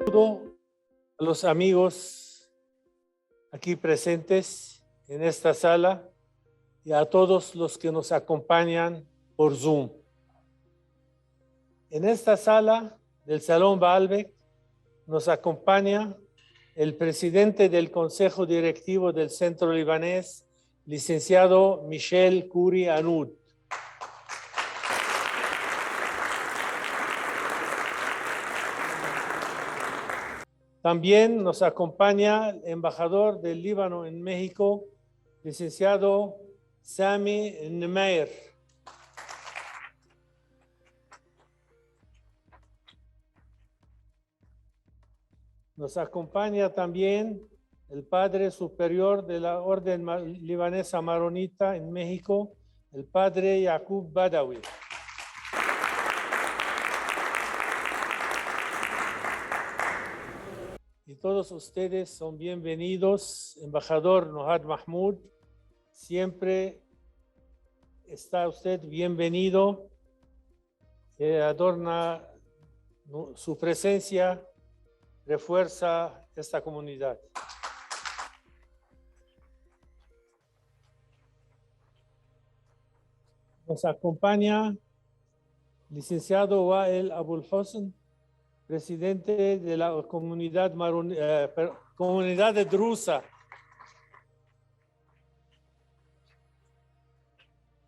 Saludo a los amigos aquí presentes en esta sala y a todos los que nos acompañan por Zoom. En esta sala del Salón Baalbek nos acompaña el presidente del Consejo Directivo del Centro Libanés, licenciado Michel Khoury Anud. También nos acompaña el embajador del Líbano en México, licenciado Sami Nmeir. Nos acompaña también el padre superior de la Orden Libanesa Maronita en México, el padre Yaqub Badawi. Y todos ustedes son bienvenidos, embajador Nohad Mahmoud. Siempre está usted bienvenido. Adorna su presencia, refuerza esta comunidad. Nos acompaña licenciado Wael Abul Hosn, presidente de la comunidad de Drusa.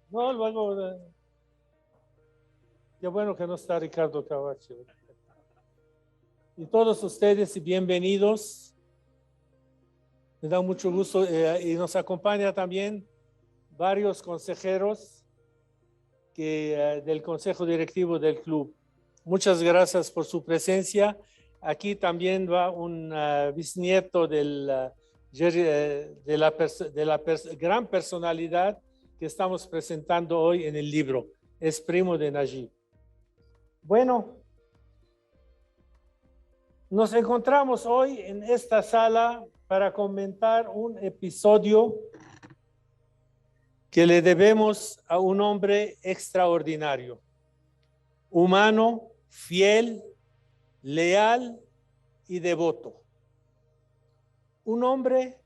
No, luego, qué bueno que no está Ricardo Cavacho. Y todos ustedes bienvenidos. Me da mucho gusto y nos acompaña también varios consejeros del Consejo Directivo del Club. Muchas gracias por su presencia. Aquí también va un bisnieto de la gran personalidad que estamos presentando hoy en el libro. Es primo de Najib. Bueno, nos encontramos hoy en esta sala para comentar un episodio que le debemos a un hombre extraordinario, humano, fiel, leal y devoto. Un hombre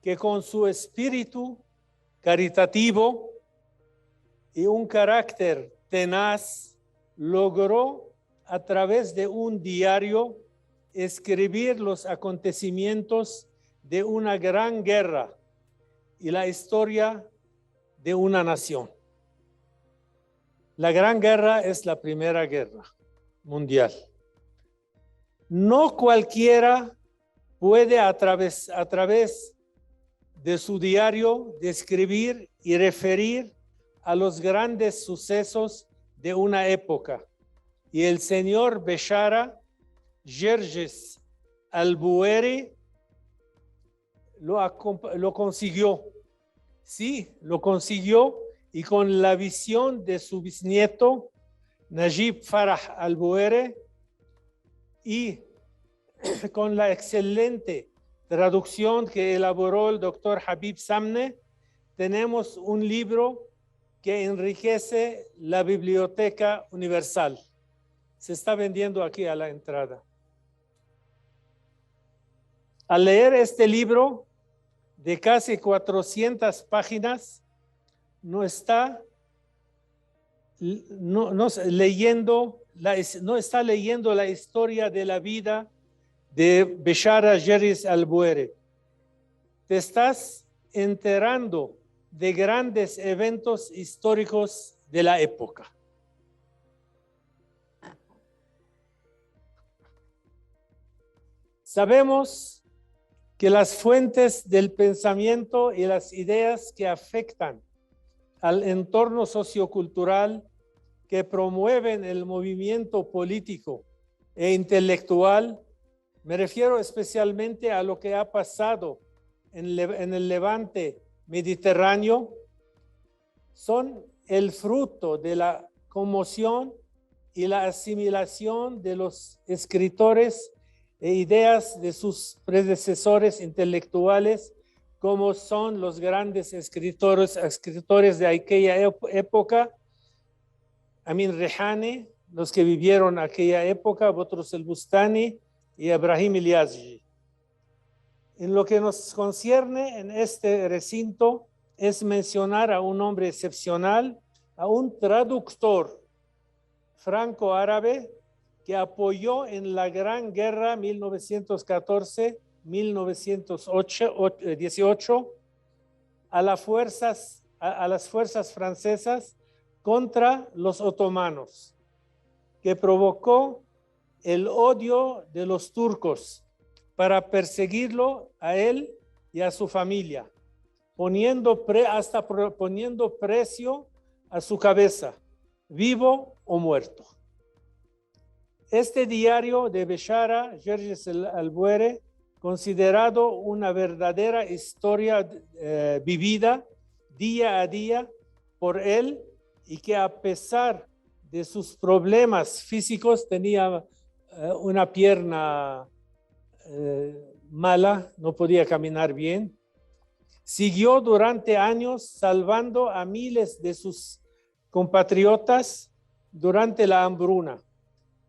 que con su espíritu caritativo y un carácter tenaz logró a través de un diario escribir los acontecimientos de una gran guerra y la historia de una nación. La Gran Guerra es la Primera Guerra Mundial. No cualquiera puede a través de su diario describir y referir a los grandes sucesos de una época. Y el señor Beshara Gerges Al-Bueri lo consiguió. Sí, lo consiguió. Y con la visión de su bisnieto, Najib Farah Al-Bueri, y con la excelente traducción que elaboró el doctor Habib Samne, tenemos un libro que enriquece la Biblioteca Universal. Se está vendiendo aquí a la entrada. Al leer este libro de casi 400 páginas, no está leyendo la historia de la vida de Beshara Gerges Al-Bueri. Te estás enterando de grandes eventos históricos de la época. Sabemos que las fuentes del pensamiento y las ideas que afectan al entorno sociocultural que promueven el movimiento político e intelectual, me refiero especialmente a lo que ha pasado en el levante mediterráneo, son el fruto de la conmoción y la asimilación de los escritores e ideas de sus predecesores intelectuales, como son los grandes escritores de aquella época, Amin Rehane, los que vivieron aquella época, Boutros el Bustani, y Ibrahim Ilyasji. En lo que nos concierne en este recinto es mencionar a un hombre excepcional, a un traductor franco-árabe que apoyó en la Gran Guerra 1914-1918 a las fuerzas francesas contra los otomanos, que provocó el odio de los turcos para perseguirlo a él y a su familia, poniendo precio a su cabeza, vivo o muerto. Este diario de Bechara Gerges Albuere, considerado una verdadera historia vivida día a día por él, y que a pesar de sus problemas físicos tenía una pierna mala, no podía caminar bien, siguió durante años salvando a miles de sus compatriotas durante la hambruna,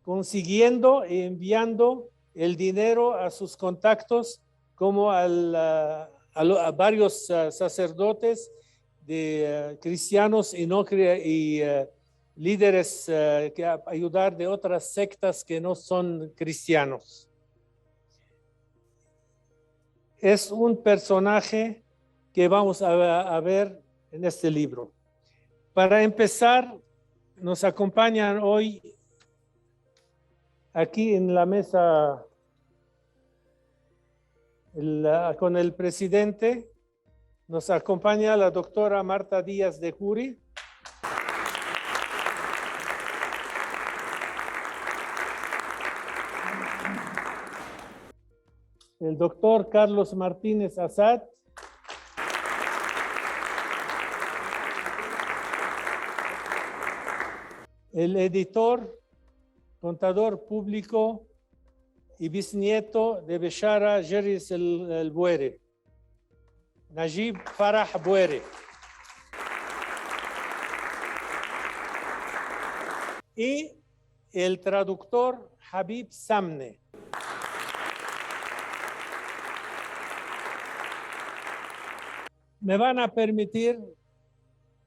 consiguiendo e enviando el dinero a sus contactos, como a varios sacerdotes de cristianos y líderes que ayudar de otras sectas que no son cristianos. Es un personaje que vamos a ver en este libro. Para empezar, nos acompañan hoy aquí en la mesa con el presidente. Nos acompaña la doctora Marta Díaz de Curi. El doctor Carlos Martínez Assad. El editor, contador público y bisnieto de Bechara Gerges Albuere, Najib Farah Buere. Y el traductor Habib Samne. Me van a permitir,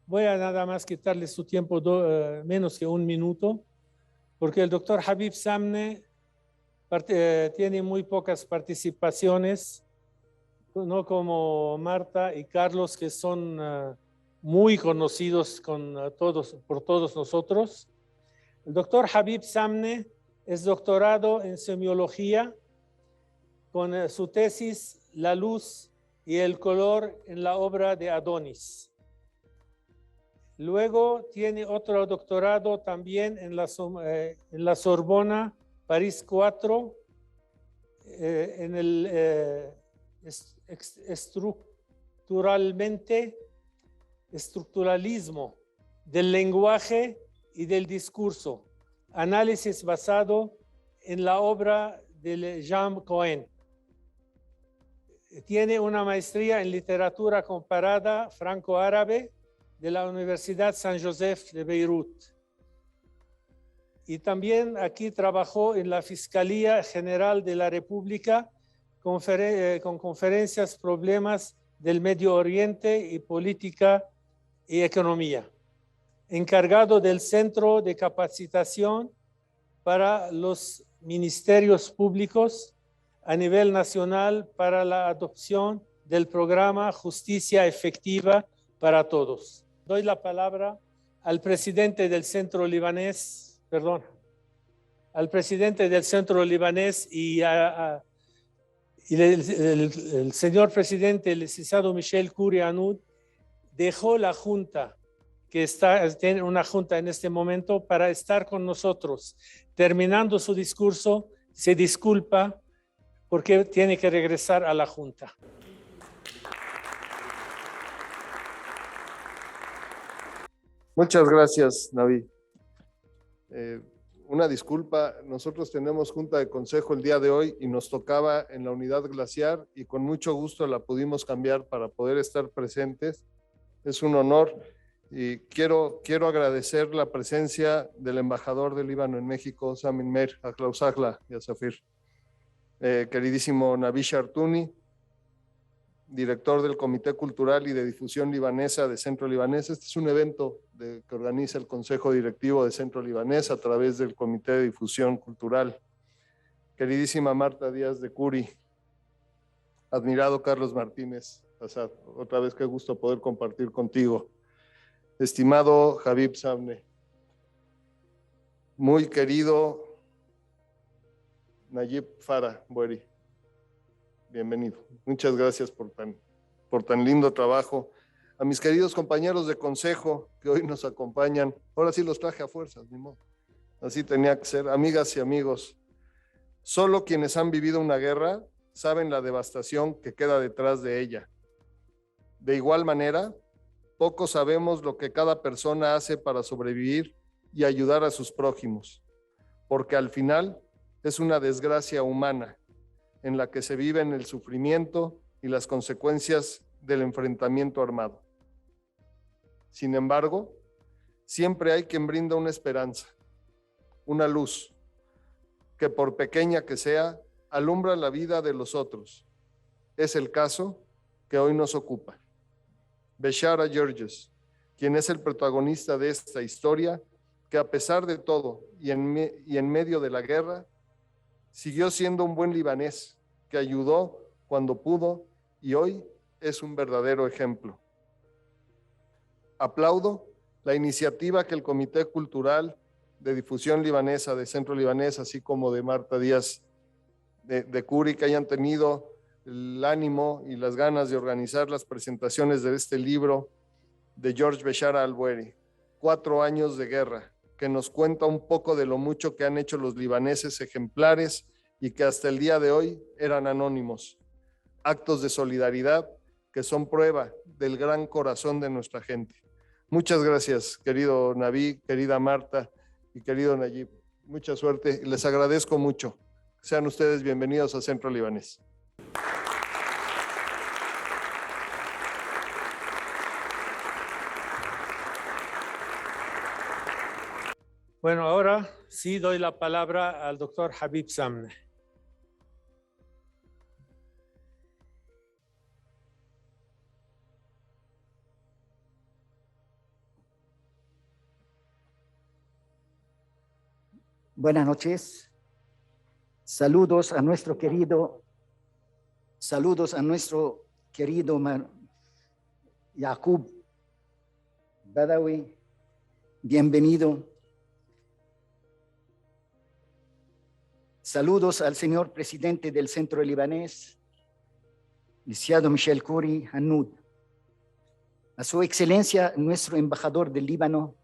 voy a nada más quitarles su tiempo menos que un minuto, porque el doctor Habib Samne tiene muy pocas participaciones, no como Marta y Carlos, que son muy conocidos por todos nosotros. El doctor Habib Samne es doctorado en semiología con su tesis La luz y el color en la obra de Adonis. Luego tiene otro doctorado también en la Sorbona, París 4, en el estructuralismo del lenguaje y del discurso, análisis basado en la obra de Jean Cohen. Tiene una maestría en literatura comparada franco-árabe de la Universidad San Joseph de Beirut. Y también aquí trabajó en la Fiscalía General de la República con conferencias, problemas del Medio Oriente y política y economía. Encargado del Centro de Capacitación para los Ministerios Públicos a nivel nacional para la adopción del programa Justicia Efectiva para Todos. Doy la palabra al presidente del Centro Libanés, al presidente del Centro Libanés y el señor presidente, el licenciado Michel Khoury Anud, dejó la junta, tiene una junta en este momento, para estar con nosotros. Terminando su discurso, se disculpa porque tiene que regresar a la junta. Muchas gracias, Naví. Una disculpa, nosotros tenemos junta de consejo el día de hoy y nos tocaba en la unidad glaciar y con mucho gusto la pudimos cambiar para poder estar presentes. Es un honor y quiero agradecer la presencia del embajador del Líbano en México, Samin Meir, a Klaus Agla y a Zafir. queridísimo Nabi Shartouni, director del Comité Cultural y de Difusión Libanesa de Centro Libanés. Este es un evento que organiza el Consejo Directivo de Centro Libanés a través del Comité de Difusión Cultural. Queridísima Marta Díaz de Curi, admirado Carlos Martínez Assad, otra vez qué gusto poder compartir contigo. Estimado Habib Samne, muy querido Nayib Farah Bueri, bienvenido. Muchas gracias por tan lindo trabajo. A mis queridos compañeros de consejo que hoy nos acompañan, ahora sí los traje a fuerzas, ni modo. Así tenía que ser. Amigas y amigos, solo quienes han vivido una guerra saben la devastación que queda detrás de ella. De igual manera, pocos sabemos lo que cada persona hace para sobrevivir y ayudar a sus prójimos, porque al final es una desgracia humana en la que se viven el sufrimiento y las consecuencias del enfrentamiento armado. Sin embargo, siempre hay quien brinda una esperanza, una luz, que por pequeña que sea, alumbra la vida de los otros. Es el caso que hoy nos ocupa. Beshara Georges, quien es el protagonista de esta historia, que a pesar de todo y en medio de la guerra, siguió siendo un buen libanés que ayudó cuando pudo y hoy es un verdadero ejemplo. Aplaudo la iniciativa que el Comité Cultural de Difusión Libanesa de Centro Libanés, así como de Marta Díaz de Curi, que hayan tenido el ánimo y las ganas de organizar las presentaciones de este libro de George Beshara al-Bueri, 4 años de guerra, que nos cuenta un poco de lo mucho que han hecho los libaneses ejemplares y que hasta el día de hoy eran anónimos. Actos de solidaridad que son prueba del gran corazón de nuestra gente. Muchas gracias, querido Nabi, querida Marta y querido Nayib. Mucha suerte y les agradezco mucho. Sean ustedes bienvenidos a Centro Libanés. Bueno, ahora sí doy la palabra al doctor Habib Samne. Buenas noches. Saludos a nuestro querido Yaqub Badawi. Bienvenido. Saludos al señor presidente del Centro Libanés, licenciado Michel Khoury Hanoud. A su excelencia, nuestro embajador del Líbano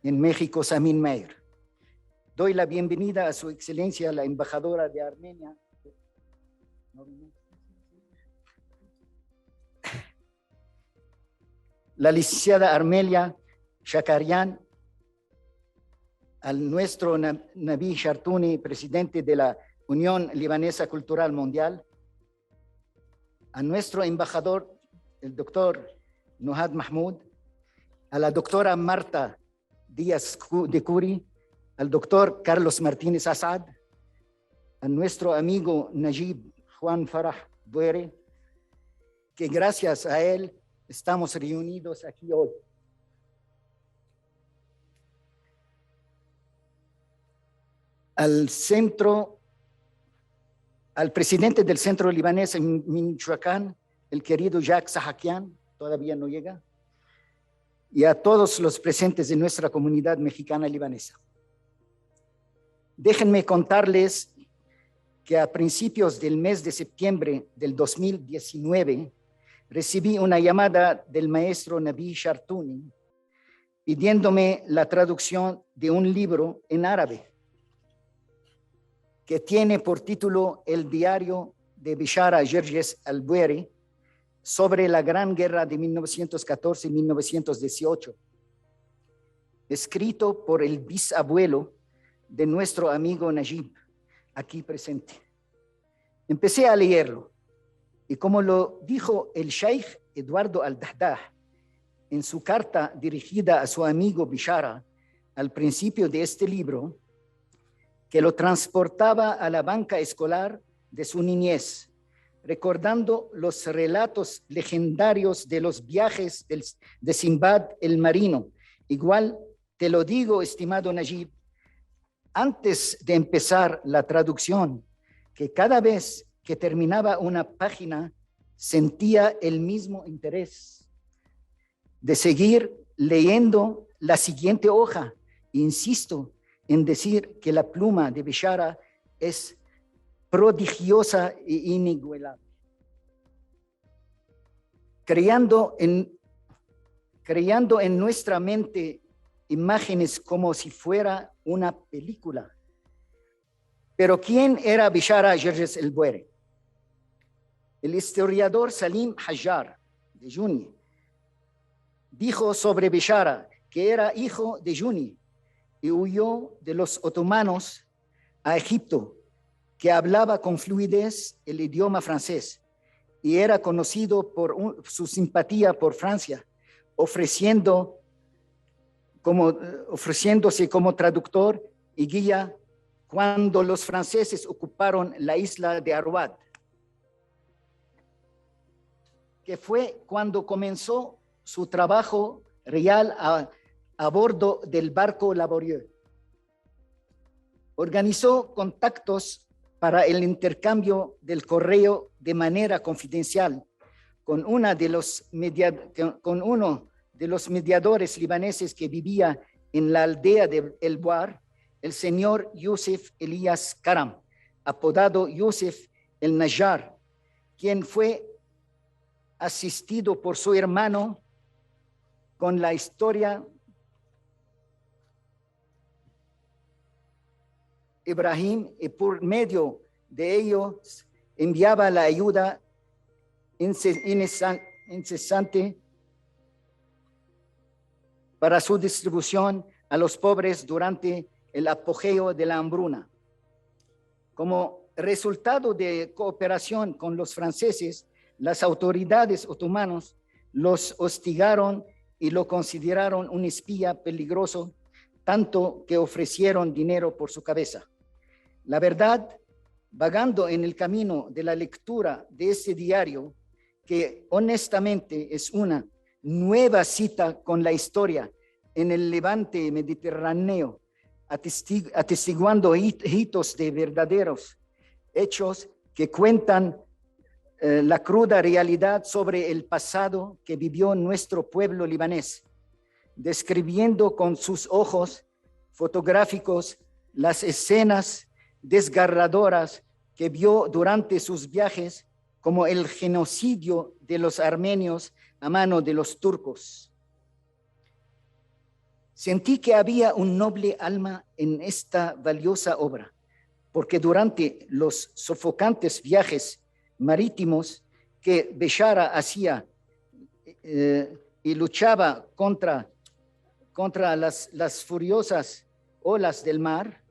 en México, Samin Meir. Doy la bienvenida a su excelencia, la embajadora de Armenia, la licenciada Armelia Shakarian, al nuestro Nabi Shartouni, presidente de la Unión Libanesa Cultural Mundial, a nuestro embajador, el doctor Nuhad Mahmoud, a la doctora Marta Díaz de Curi, al doctor Carlos Martínez Assad, a nuestro amigo Nayib Juan Farah Bueri, que gracias a él estamos reunidos aquí hoy. Al presidente del Centro Libanés en Michoacán, el querido Jacques Sahakian, todavía no llega, y a todos los presentes de nuestra comunidad mexicana libanesa. Déjenme contarles que a principios del mes de septiembre del 2019 recibí una llamada del maestro Nabi Shartouni pidiéndome la traducción de un libro en árabe que tiene por título El diario de Beshara Georges al-Bueri sobre la Gran Guerra de 1914 y 1918, escrito por el bisabuelo de nuestro amigo Nayib, aquí presente. Empecé a leerlo y como lo dijo el Sheikh Eduardo al-Dahdah en su carta dirigida a su amigo Beshara al principio de este libro, que lo transportaba a la banca escolar de su niñez, recordando los relatos legendarios de los viajes de Sinbad el Marino. Igual te lo digo, estimado Najib, antes de empezar la traducción, que cada vez que terminaba una página sentía el mismo interés de seguir leyendo la siguiente hoja. Insisto en decir que la pluma de Bishara es prodigiosa e inigualable. Creando en nuestra mente imágenes como si fuera una película. Pero ¿quién era Bishara Gerges el Boere? El historiador Salim Hajjar de Juni dijo sobre Bishara que era hijo de Juni y huyó de los otomanos a Egipto, que hablaba con fluidez el idioma francés y era conocido por su simpatía por Francia, ofreciéndose como traductor y guía cuando los franceses ocuparon la isla de Arwad, que fue cuando comenzó su trabajo real a bordo del barco Laborieux. Organizó contactos para el intercambio del correo de manera confidencial con uno de los mediadores libaneses que vivía en la aldea de El Boar, el señor Yusuf Elías Karam, apodado Yusuf el Najjar, quien fue asistido por su hermano con la historia Ibrahim, y por medio de ellos enviaba la ayuda incesante para su distribución a los pobres durante el apogeo de la hambruna. Como resultado de cooperación con los franceses, las autoridades otomanas los hostigaron y lo consideraron un espía peligroso, tanto que ofrecieron dinero por su cabeza. La verdad, vagando en el camino de la lectura de este diario, que honestamente es una nueva cita con la historia en el levante mediterráneo, atestiguando hitos de verdaderos hechos que cuentan la cruda realidad sobre el pasado que vivió nuestro pueblo libanés, describiendo con sus ojos fotográficos las escenas desgarradoras que vio durante sus viajes, como el genocidio de los armenios a mano de los turcos. Sentí que había un noble alma en esta valiosa obra, porque durante los sofocantes viajes marítimos que Bishara hacía y luchaba contra las furiosas olas del mar,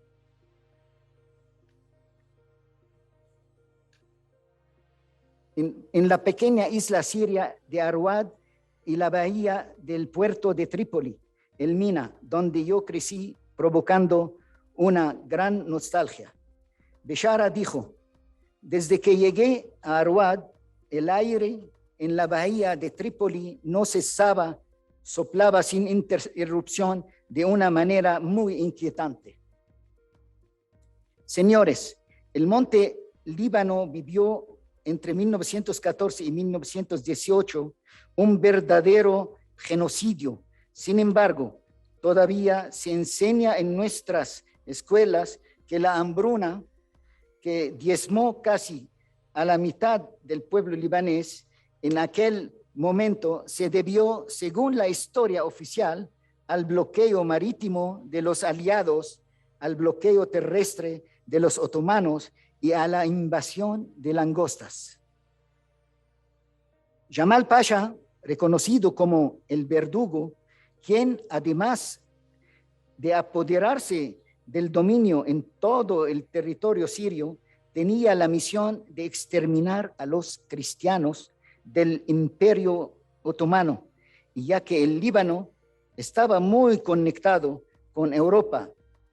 en la pequeña isla siria de Arwad y la bahía del puerto de Trípoli, el Mina, donde yo crecí, provocando una gran nostalgia. Bishara dijo: desde que llegué a Arwad, el aire en la bahía de Trípoli no cesaba, soplaba sin interrupción de una manera muy inquietante. Señores, el monte Líbano vivió entre 1914 y 1918 un verdadero genocidio. Sin embargo, todavía se enseña en nuestras escuelas que la hambruna que diezmó casi a la mitad del pueblo libanés en aquel momento se debió, según la historia oficial, al bloqueo marítimo de los aliados, al bloqueo terrestre de los otomanos y a la invasión de langostas. Jamal Pasha, reconocido como el verdugo, quien además de apoderarse del dominio en todo el territorio sirio, tenía la misión de exterminar a los cristianos del Imperio Otomano, y ya que el Líbano estaba muy conectado con Europa,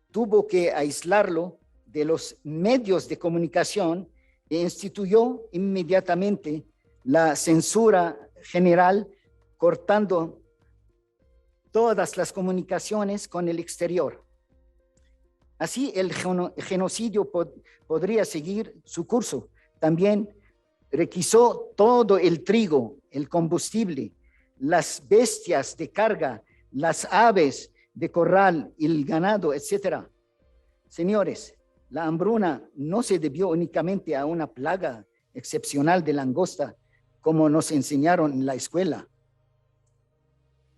tuvo que aislarlo de los medios de comunicación e instituyó inmediatamente la censura general, cortando todas las comunicaciones con el exterior. Así el genocidio podría seguir su curso. También requisó todo el trigo, el combustible, las bestias de carga, las aves de corral, el ganado, etc. Señores, la hambruna no se debió únicamente a una plaga excepcional de langosta, como nos enseñaron en la escuela.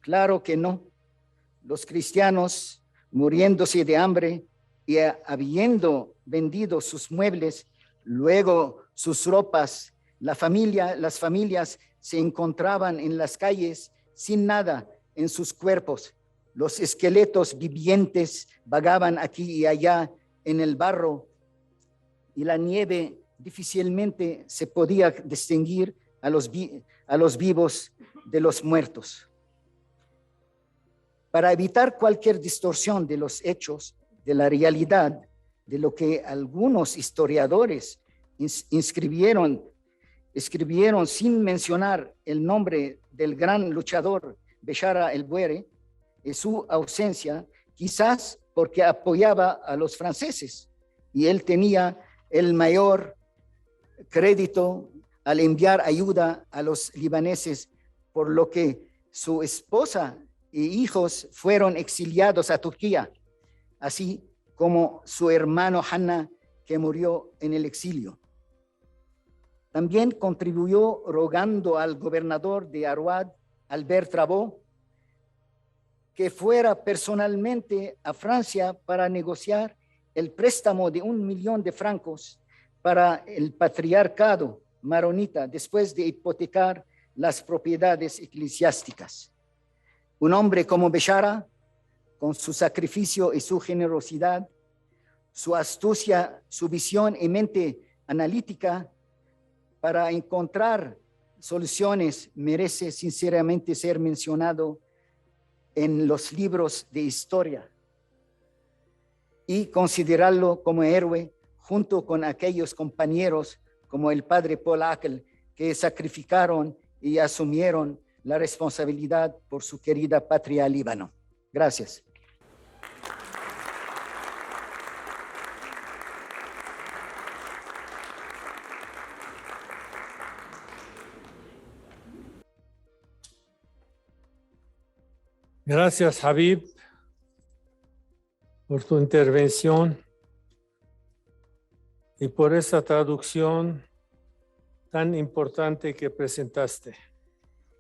Claro que no. Los cristianos, muriéndose de hambre y habiendo vendido sus muebles, luego sus ropas, las familias se encontraban en las calles sin nada en sus cuerpos. Los esqueletos vivientes vagaban aquí y allá en el barro, y la nieve difícilmente se podía distinguir a los vivos de los muertos. Para evitar cualquier distorsión de los hechos, de la realidad, de lo que algunos historiadores escribieron sin mencionar el nombre del gran luchador Bechara el Buere, en su ausencia, quizás porque apoyaba a los franceses y él tenía el mayor crédito al enviar ayuda a los libaneses, por lo que su esposa e hijos fueron exiliados a Turquía, así como su hermano Hanna, que murió en el exilio. También contribuyó rogando al gobernador de Arwad, Albert Trabó, que fuera personalmente a Francia para negociar el préstamo de 1 millón de francos para el patriarcado maronita después de hipotecar las propiedades eclesiásticas. Un hombre como Bechara, con su sacrificio y su generosidad, su astucia, su visión y mente analítica para encontrar soluciones, merece sinceramente ser mencionado en los libros de historia y considerarlo como héroe junto con aquellos compañeros como el padre Paul Hackl, que sacrificaron y asumieron la responsabilidad por su querida patria Líbano. Gracias. Gracias, Habib, por tu intervención y por esa traducción tan importante que presentaste,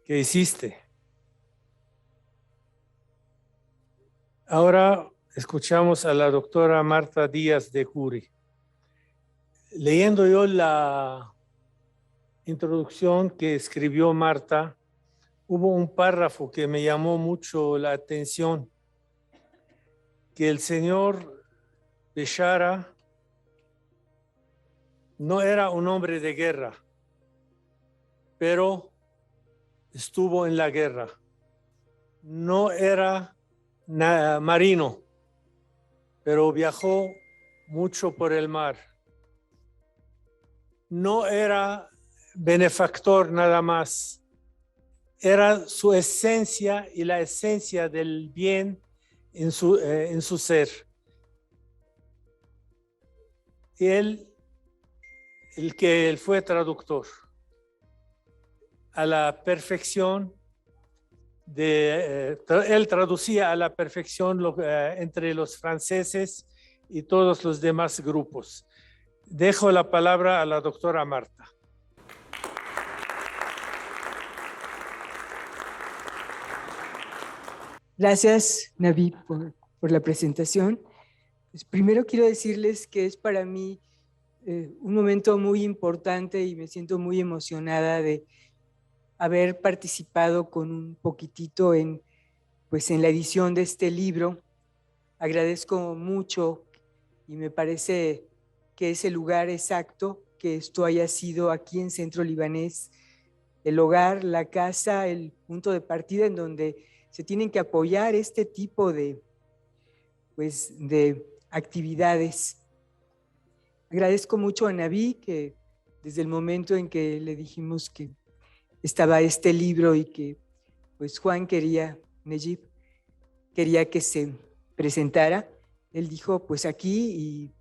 que hiciste. Ahora escuchamos a la doctora Marta Díaz de Curi. Leyendo yo la introducción que escribió Marta, hubo un párrafo que me llamó mucho la atención, que el señor Bechara no era un hombre de guerra, pero estuvo en la guerra. No era marino, pero viajó mucho por el mar. No era benefactor nada más. Era su esencia y la esencia del bien en su ser. Y él fue traductor a la perfección. Él traducía a la perfección entre los franceses y todos los demás grupos. Dejo la palabra a la doctora Marta. Gracias, Naví, por la presentación. Pues primero quiero decirles que es para mí un momento muy importante y me siento muy emocionada de haber participado con un poquitito en la edición de este libro. Agradezco mucho y me parece que es el lugar exacto que esto haya sido aquí en Centro Libanés, el hogar, la casa, el punto de partida en donde se tienen que apoyar este tipo de actividades. Agradezco mucho a Naví, que desde el momento en que le dijimos que estaba este libro y que pues Juan quería, Nejib, quería que se presentara, él dijo pues aquí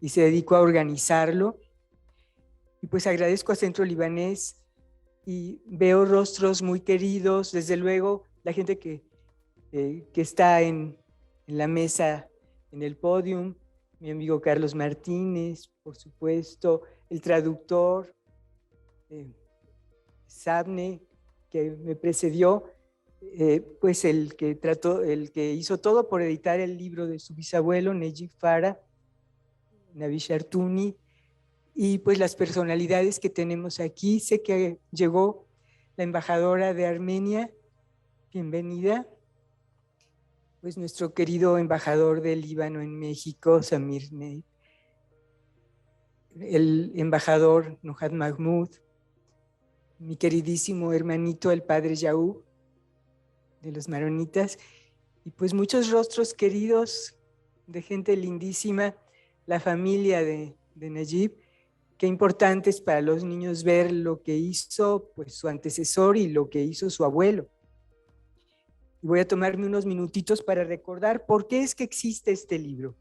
y se dedicó a organizarlo. Y pues agradezco a Centro Libanés y veo rostros muy queridos, desde luego la gente que está en la mesa, en el podium, mi amigo Carlos Martínez, por supuesto, el traductor, Sabne, que me precedió, pues el que hizo todo por editar el libro de su bisabuelo, Nejib Farah, Naví Shartuni, y pues las personalidades que tenemos aquí. Sé que llegó la embajadora de Armenia, bienvenida. Pues nuestro querido embajador del Líbano en México, Samir Ney, el embajador Nuhad Mahmoud, mi queridísimo hermanito, el padre Yaú, de los maronitas, y pues muchos rostros queridos de gente lindísima, la familia de Nejib. Qué importante es para los niños ver lo que hizo pues, su antecesor y lo que hizo su abuelo. Y voy a tomarme unos minutitos para recordar por qué es que existe este libro.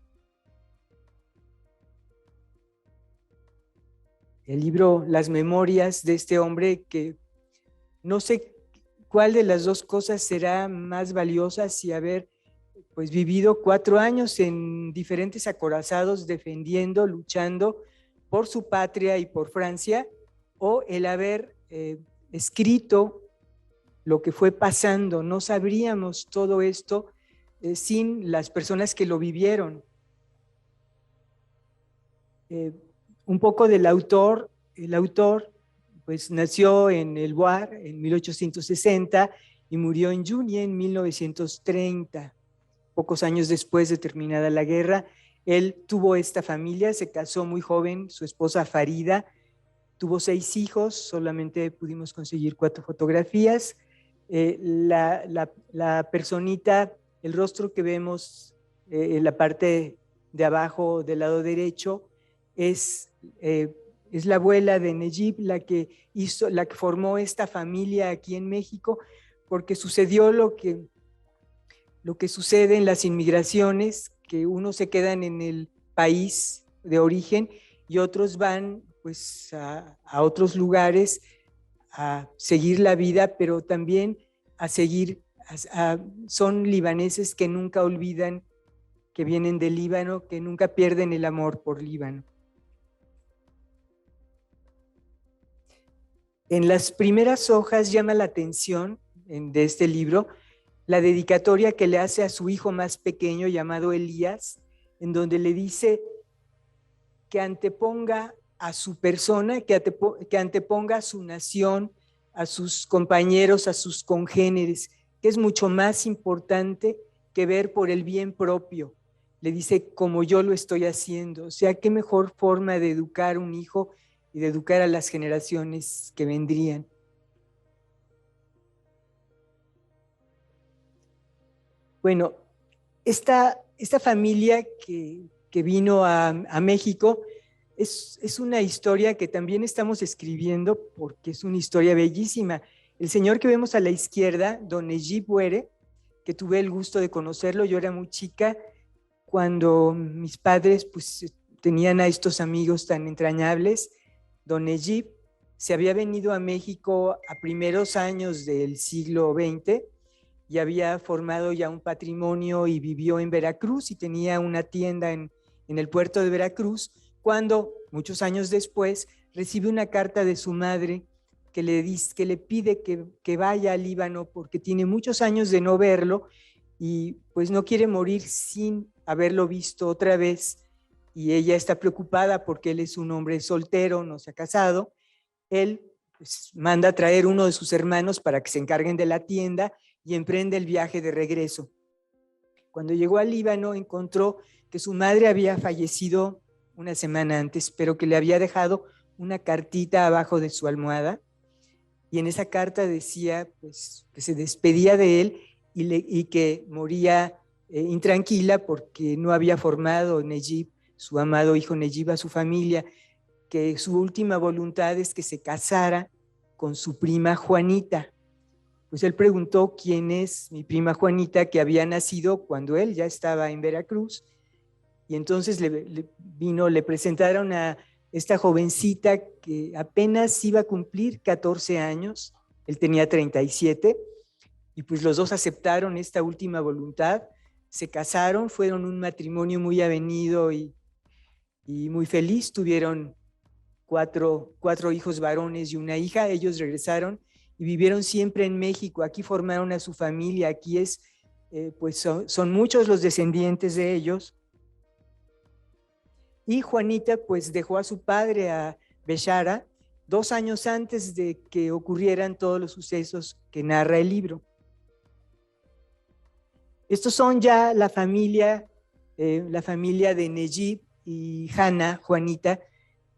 El libro, las memorias de este hombre que no sé cuál de las dos cosas será más valiosa, si haber pues, vivido 4 años en diferentes acorazados defendiendo, luchando por su patria y por Francia, o el haber escrito lo que fue pasando. No sabríamos todo esto sin las personas que lo vivieron. Un poco del autor. El autor pues, nació en El Boar en 1860 y murió en Juni en 1930. Pocos años después de terminada la guerra, él tuvo esta familia, se casó muy joven, su esposa Farida, tuvo 6 hijos, solamente pudimos conseguir 4 fotografías. La personita, el rostro que vemos en la parte de abajo del lado derecho es la abuela de Nejib, la que formó esta familia aquí en México, porque sucedió lo que sucede en las inmigraciones, que unos se quedan en el país de origen y otros van pues a otros lugares a seguir la vida, pero también a seguir, son libaneses que nunca olvidan que vienen del Líbano, que nunca pierden el amor por Líbano. En las primeras hojas llama la atención de este libro la dedicatoria que le hace a su hijo más pequeño llamado Elías, en donde le dice que anteponga a su persona, que anteponga a su nación, a sus compañeros, a sus congéneres, que es mucho más importante que ver por el bien propio. Le dice, como yo lo estoy haciendo. O sea, qué mejor forma de educar a un hijo y de educar a las generaciones que vendrían. Bueno, esta familia que vino a México es una historia que también estamos escribiendo porque es una historia bellísima. El señor que vemos a la izquierda, don Nejib Ouere, que tuve el gusto de conocerlo, yo era muy chica cuando mis padres pues, tenían a estos amigos tan entrañables. Don Nejib se había venido a México a primeros años del siglo XX y había formado ya un patrimonio y vivió en Veracruz y tenía una tienda en el puerto de Veracruz, cuando muchos años después recibe una carta de su madre que le pide que vaya al Líbano porque tiene muchos años de no verlo y pues no quiere morir sin haberlo visto otra vez, y ella está preocupada porque él es un hombre soltero, no se ha casado. Él pues, manda a traer uno de sus hermanos para que se encarguen de la tienda y emprende el viaje de regreso. Cuando llegó al Líbano encontró que su madre había fallecido una semana antes, pero que le había dejado una cartita abajo de su almohada, y en esa carta decía pues, que se despedía de él y que moría intranquila porque no había formado Nejib su amado hijo Nejib a su familia, que su última voluntad es que se casara con su prima Juanita. Pues él preguntó quién es mi prima Juanita, que había nacido cuando él ya estaba en Veracruz, y entonces le presentaron a esta jovencita que apenas iba a cumplir 14 años, él tenía 37, y pues los dos aceptaron esta última voluntad, se casaron, fueron un matrimonio muy avenido y muy feliz, tuvieron cuatro hijos varones y una hija. Ellos regresaron y vivieron siempre en México, aquí formaron a su familia, aquí pues son muchos los descendientes de ellos. Y Juanita pues dejó a su padre, a Bechara, 2 años antes de que ocurrieran todos los sucesos que narra el libro. Estos son ya la familia de Nejib y Hanna, Juanita,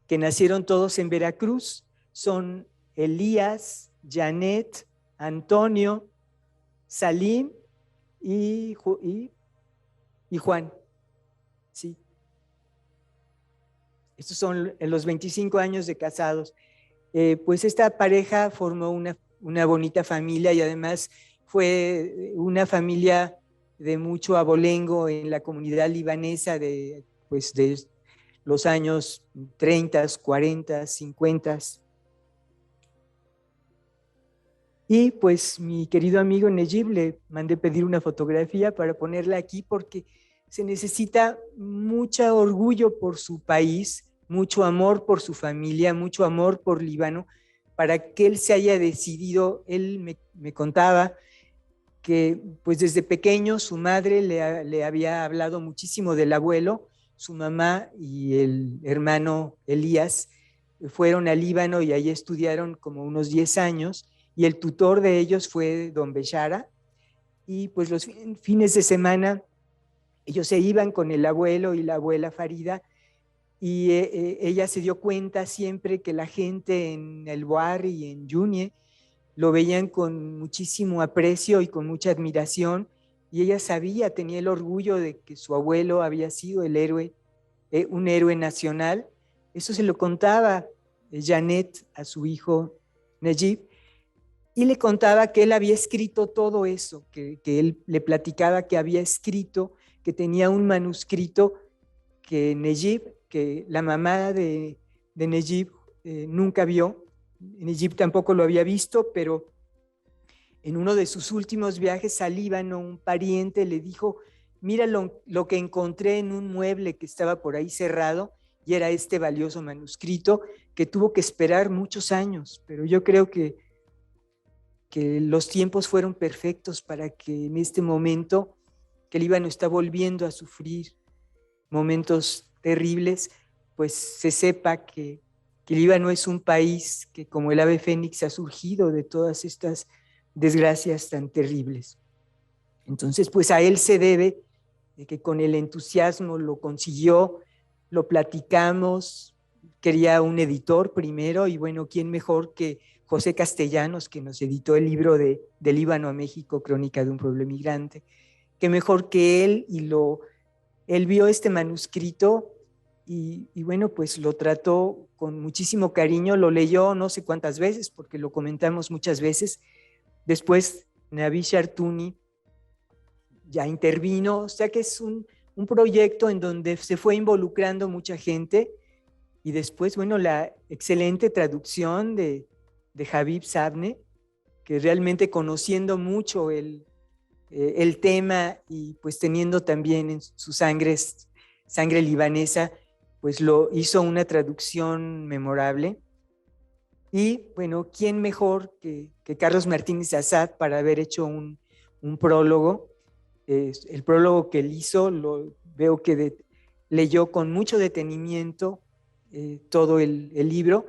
que nacieron todos en Veracruz. Son Elías, Janet, Antonio, Salim y Juan. Sí. Estos son los 25 años de casados. Pues esta pareja formó una bonita familia y además fue una familia de mucho abolengo en la comunidad libanesa de los años 30, 40, 50. Y pues mi querido amigo Nejib le mandé pedir una fotografía para ponerla aquí porque se necesita mucho orgullo por su país, mucho amor por su familia, mucho amor por Líbano, para que él se haya decidido. Él me contaba que pues desde pequeño su madre le había hablado muchísimo del abuelo, su mamá y el hermano Elías fueron al Líbano y allí estudiaron como unos 10 años, y el tutor de ellos fue don Bechara, y pues los fines de semana ellos se iban con el abuelo y la abuela Farida, y ella se dio cuenta siempre que la gente en el Boar y en Yunie lo veían con muchísimo aprecio y con mucha admiración, y ella tenía el orgullo de que su abuelo había sido el héroe, un héroe nacional. Eso se lo contaba Janet a su hijo Nejib, y le contaba que él había escrito todo eso, que él le platicaba que había escrito, que tenía un manuscrito que Nejib, que la mamá de Nejib nunca vio. Nejib tampoco lo había visto, pero en uno de sus últimos viajes al Líbano, un pariente le dijo: mira lo que encontré en un mueble que estaba por ahí cerrado, y era este valioso manuscrito que tuvo que esperar muchos años, pero yo creo que los tiempos fueron perfectos para que en este momento que el Líbano está volviendo a sufrir momentos terribles, pues se sepa que el Líbano es un país que, como el ave fénix, ha surgido de todas estas desgracias tan terribles. Entonces, pues a él se debe de que con el entusiasmo lo consiguió, lo platicamos, quería un editor primero, y bueno, ¿quién mejor que José Castellanos, que nos editó el libro de Líbano a México, Crónica de un pueblo migrante? Qué mejor que él, y él vio este manuscrito y bueno, pues lo trató con muchísimo cariño, lo leyó no sé cuántas veces, porque lo comentamos muchas veces. Después Nabi Shartuni ya intervino, o sea que es un proyecto en donde se fue involucrando mucha gente, y después, bueno, la excelente traducción de Habib Sabne, que realmente conociendo mucho el tema y pues teniendo también en su sangre libanesa, pues lo hizo una traducción memorable. Y bueno, ¿quién mejor que Carlos Martínez Assad para haber hecho un prólogo? El prólogo que él hizo, veo que leyó con mucho detenimiento todo el libro,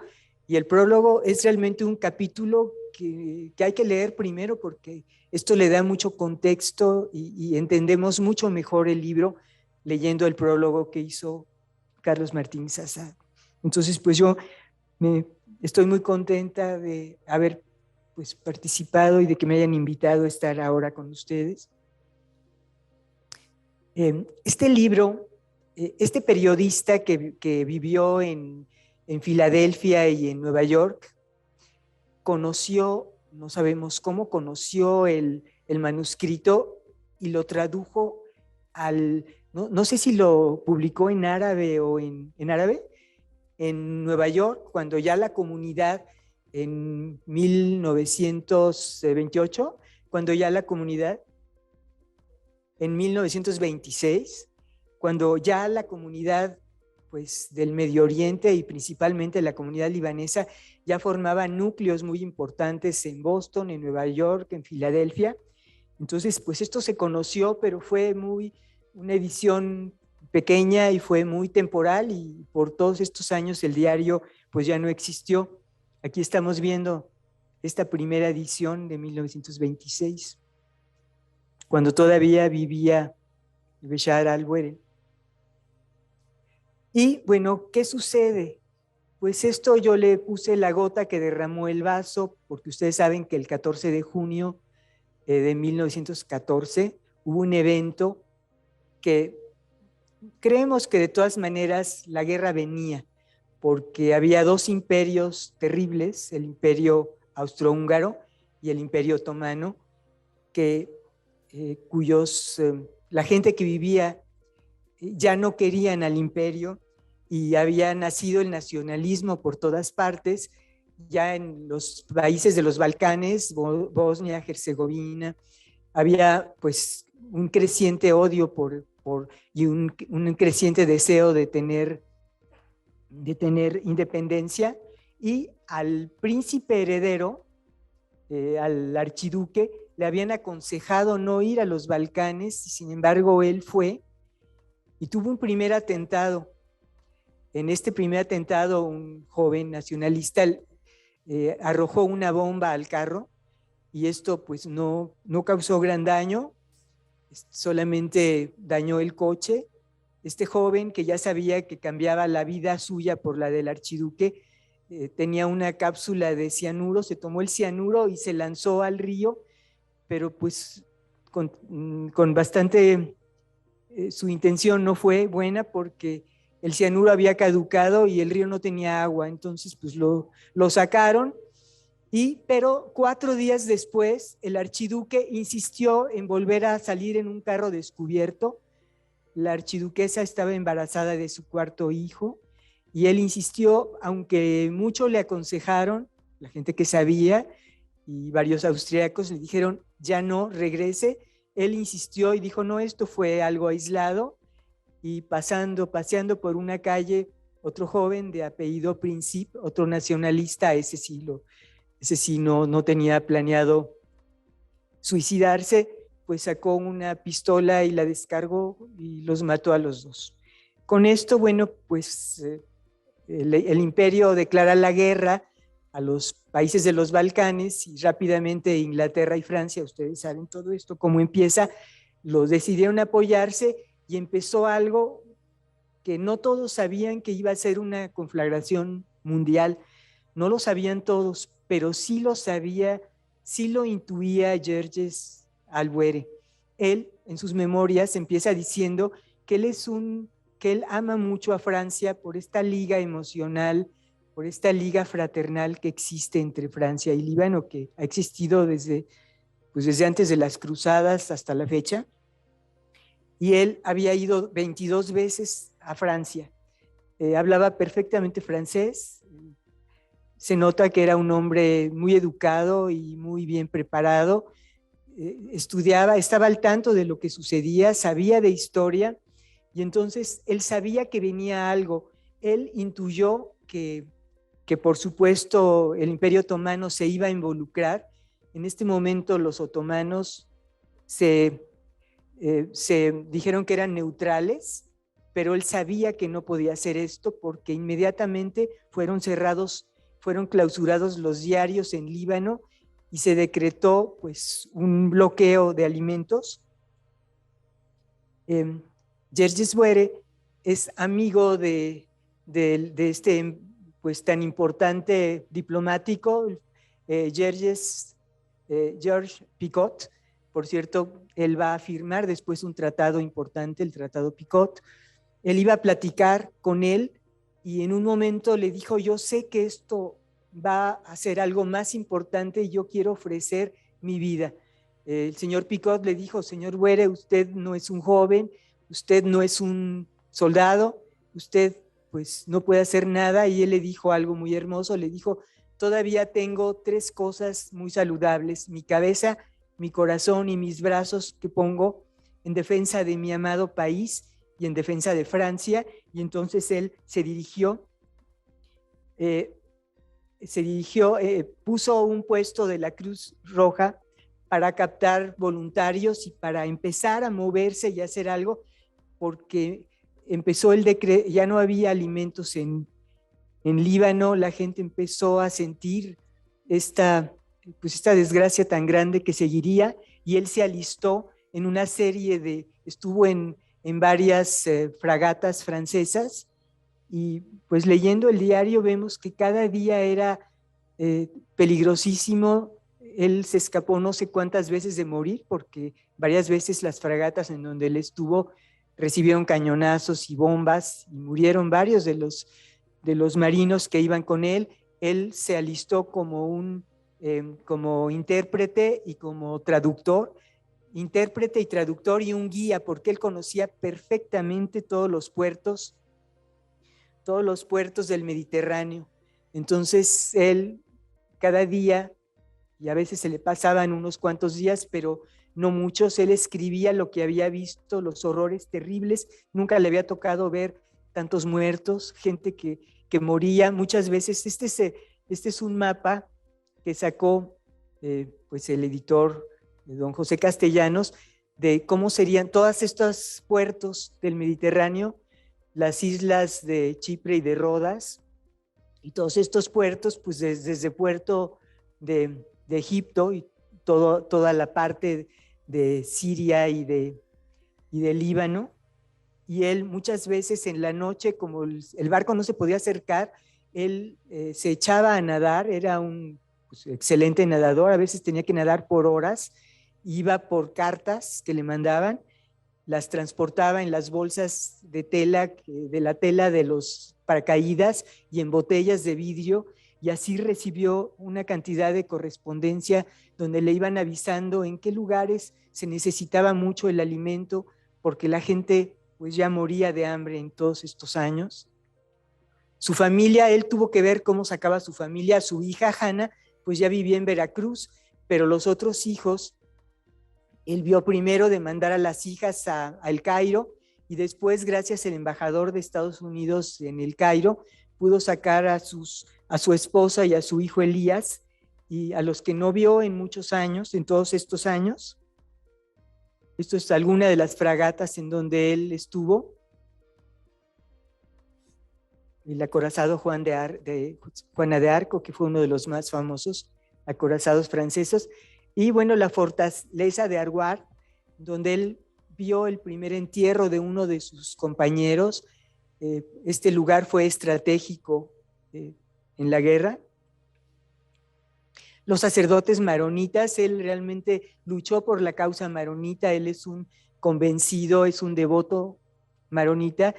y el prólogo es realmente un capítulo que hay que leer primero, porque esto le da mucho contexto y entendemos mucho mejor el libro leyendo el prólogo que hizo Carlos Martínez Assad. Entonces, pues yo estoy muy contenta de haber pues participado y de que me hayan invitado a estar ahora con ustedes. Este libro este periodista que vivió en Filadelfia y en Nueva York conoció, no sabemos cómo, conoció el manuscrito y lo tradujo no sé si lo publicó en árabe o en árabe, en Nueva York, cuando ya la comunidad, en 1928, cuando ya la comunidad, en 1926, cuando ya la comunidad pues, del Medio Oriente y principalmente la comunidad libanesa ya formaba núcleos muy importantes en Boston, en Nueva York, en Filadelfia. Entonces, pues esto se conoció, pero fue una edición pequeña y fue muy temporal, y por todos estos años el diario pues ya no existió. Aquí estamos viendo esta primera edición de 1926, cuando todavía vivía Beshar al-Were. Y bueno, ¿qué sucede? Pues esto yo le puse la gota que derramó el vaso, porque ustedes saben que el 14 de junio de 1914 hubo un evento que creemos que de todas maneras la guerra venía, porque había dos imperios terribles, el imperio austrohúngaro y el imperio otomano, la gente que vivía ya no querían al imperio, y había nacido el nacionalismo por todas partes, ya en los países de los Balcanes, Bosnia, Herzegovina, había pues un creciente odio y un creciente deseo de tener independencia, y al príncipe heredero, al archiduque, le habían aconsejado no ir a los Balcanes, y sin embargo él fue y tuvo un primer atentado. En este primer atentado, un joven nacionalista arrojó una bomba al carro, y esto pues no causó gran daño, solamente dañó el coche. Este joven, que ya sabía que cambiaba la vida suya por la del archiduque, tenía una cápsula de cianuro, se tomó el cianuro y se lanzó al río, pero pues con bastante, su intención no fue buena, porque el cianuro había caducado y el río no tenía agua. Entonces pues lo sacaron, pero 4 días después el archiduque insistió en volver a salir en un carro descubierto. La archiduquesa estaba embarazada de su 4º hijo, y él insistió, aunque mucho le aconsejaron, la gente que sabía, y varios austríacos le dijeron, ya no, regrese. Él insistió y dijo, no, esto fue algo aislado. Y paseando por una calle, otro joven de apellido Princip, otro nacionalista, ese sí no tenía planeado suicidarse, pues sacó una pistola y la descargó y los mató a los dos. Con esto, bueno, pues el imperio declara la guerra a los países de los Balcanes, y rápidamente Inglaterra y Francia, ustedes saben todo esto, cómo empieza, los decidieron apoyarse, y empezó algo que no todos sabían, que iba a ser una conflagración mundial. No lo sabían todos, pero sí lo sabía, sí lo intuía Georges al-Were. Él, en sus memorias, empieza diciendo que él ama mucho a Francia por esta liga emocional, por esta liga fraternal que existe entre Francia y Líbano, que ha existido desde antes de las cruzadas hasta la fecha. Y él había ido 22 veces a Francia. Hablaba perfectamente francés. Se nota que era un hombre muy educado y muy bien preparado. Estudiaba, estaba al tanto de lo que sucedía, sabía de historia, y entonces él sabía que venía algo. Él intuyó que por supuesto el Imperio Otomano se iba a involucrar. En este momento los otomanos se dijeron que eran neutrales, pero él sabía que no podía hacer esto, porque inmediatamente fueron clausurados los diarios en Líbano, y se decretó pues un bloqueo de alimentos. Georges Were es amigo de este pues tan importante diplomático, Georges Picot. Por cierto, él va a firmar después un tratado importante, el Tratado Picot, él iba a platicar con él y en un momento le dijo, yo sé que esto va a ser algo más importante y yo quiero ofrecer mi vida. El señor Picot le dijo, señor Boere, usted no es un joven, usted no es un soldado, usted pues no puede hacer nada. Y él le dijo algo muy hermoso, le dijo, todavía tengo 3 cosas muy saludables, mi cabeza, mi corazón y mis brazos que pongo en defensa de mi amado país y en defensa de Francia. Y entonces él se dirigió, puso un puesto de la Cruz Roja para captar voluntarios y para empezar a moverse y hacer algo, porque empezó el decreto, ya no había alimentos en Líbano, la gente empezó a sentir esta desgracia tan grande que seguiría, y él se alistó en una serie estuvo en varias fragatas francesas, y pues leyendo el diario vemos que cada día era peligrosísimo. Él se escapó no sé cuántas veces de morir, porque varias veces las fragatas en donde él estuvo recibieron cañonazos y bombas y murieron varios de los marinos que iban con él. Él se alistó como intérprete y como traductor, intérprete y traductor y un guía, porque él conocía perfectamente todos los puertos del Mediterráneo. Entonces él cada día, y a veces se le pasaban unos cuantos días, pero no muchos, él escribía lo que había visto, los horrores terribles. Nunca le había tocado ver tantos muertos, gente que moría muchas veces. Este es un mapa que sacó pues el editor don José Castellanos, de cómo serían todos estos puertos del Mediterráneo, las islas de Chipre y de Rodas, y todos estos puertos, pues desde puerto de Egipto y toda la parte de Siria y de Líbano. Y él muchas veces en la noche, como el barco no se podía acercar, él se echaba a nadar, era un excelente nadador, a veces tenía que nadar por horas, iba por cartas que le mandaban, las transportaba en las bolsas de la tela de los paracaídas y en botellas de vidrio, y así recibió una cantidad de correspondencia donde le iban avisando en qué lugares se necesitaba mucho el alimento, porque la gente pues ya moría de hambre en todos estos años. Su familia, él tuvo que ver cómo sacaba a su familia. Su hija Hanna pues ya vivía en Veracruz, pero los otros hijos, él vio primero de mandar a las hijas al Cairo, y después, gracias al embajador de Estados Unidos en el Cairo, pudo sacar a su esposa y a su hijo Elías, y a los que no vio en muchos años, en todos estos años. Esto es alguna de las fragatas en donde él estuvo. El acorazado Juana de Arco, que fue uno de los más famosos acorazados franceses. Y bueno, la fortaleza de Argoat, donde él vio el primer entierro de uno de sus compañeros. Este lugar fue estratégico en la guerra. Los sacerdotes maronitas, él realmente luchó por la causa maronita, él es un convencido, es un devoto maronita,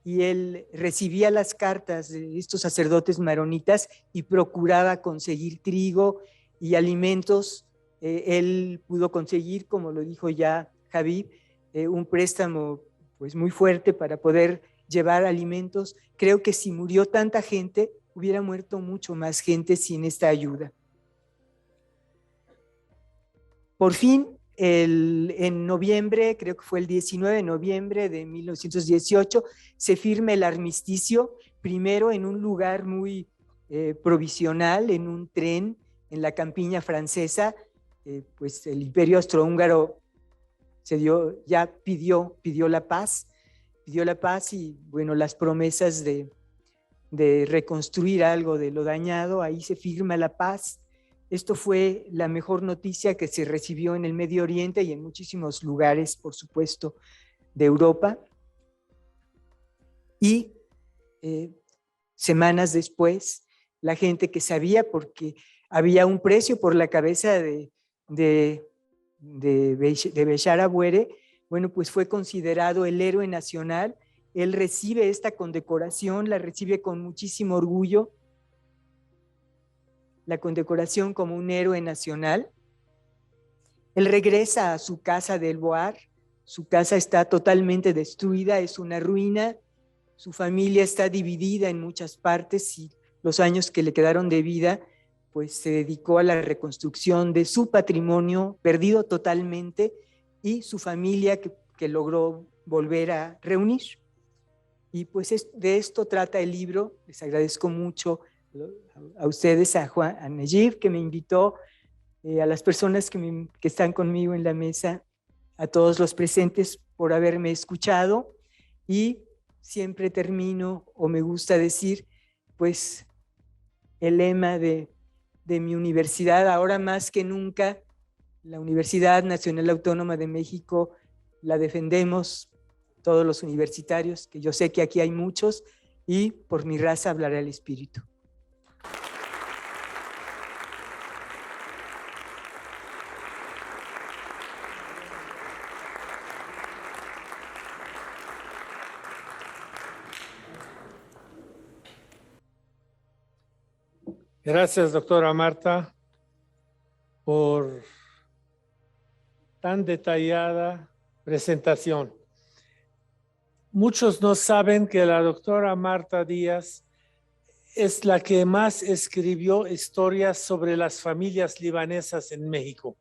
y él recibía las cartas de estos sacerdotes maronitas y procuraba conseguir trigo y alimentos. Él pudo conseguir, como lo dijo ya Habib, un préstamo pues muy fuerte para poder llevar alimentos. Creo que si murió tanta gente, hubiera muerto mucho más gente sin esta ayuda. Por fin, en noviembre, creo que fue el 19 de noviembre de 1918, se firma el armisticio, primero en un lugar muy provisional, en un tren en la campiña francesa. Pues el Imperio Austrohúngaro pidió la paz, y bueno, las promesas de reconstruir algo de lo dañado, ahí se firma la paz. Esto fue la mejor noticia que se recibió en el Medio Oriente y en muchísimos lugares, por supuesto, de Europa. Y semanas después, la gente que sabía, porque había un precio por la cabeza de Béchar Abuere, bueno, pues fue considerado el héroe nacional. él recibe esta condecoración, la recibe con muchísimo orgullo, la condecoración como un héroe nacional. Él regresa a su casa del Boar, su casa está totalmente destruida, es una ruina, su familia está dividida en muchas partes y los años que le quedaron de vida, pues se dedicó a la reconstrucción de su patrimonio perdido totalmente y su familia que logró volver a reunir. Y pues de esto trata el libro. Les agradezco mucho a ustedes, a Najib, que me invitó, a las personas que están conmigo en la mesa, a todos los presentes por haberme escuchado. Y siempre termino, o me gusta decir, pues el lema de mi universidad, ahora más que nunca, la Universidad Nacional Autónoma de México, la defendemos todos los universitarios, que yo sé que aquí hay muchos, y por mi raza hablará el espíritu. Gracias, doctora Marta, por tan detallada presentación. Muchos no saben que la doctora Marta Díaz es la que más escribió historias sobre las familias libanesas en México.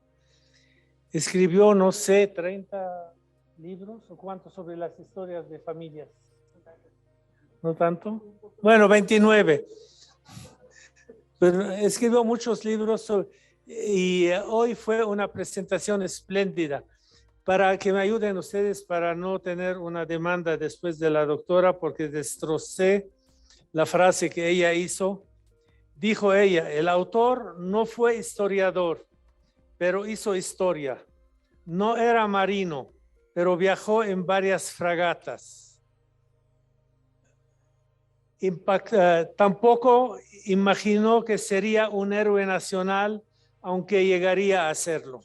Escribió, no sé, 30 libros o cuántos sobre las historias de familias. ¿No tanto? Bueno, 29. Pero escribió muchos libros y hoy fue una presentación espléndida. Para que me ayuden ustedes para no tener una demanda después de la doctora, porque destrocé la frase que ella hizo. Dijo ella, el autor no fue historiador, pero hizo historia. No era marino, pero viajó en varias fragatas. Tampoco imaginó que sería un héroe nacional, aunque llegaría a serlo.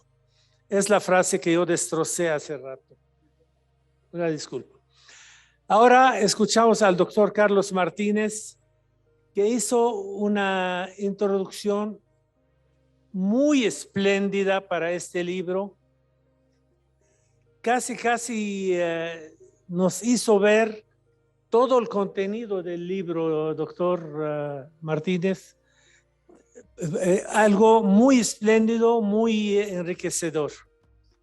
Es la frase que yo destrocé hace rato. Una disculpa. Ahora escuchamos al doctor Carlos Martínez, que hizo una introducción muy espléndida para este libro. Casi nos hizo ver todo el contenido del libro, doctor Martínez. Algo muy espléndido, muy enriquecedor.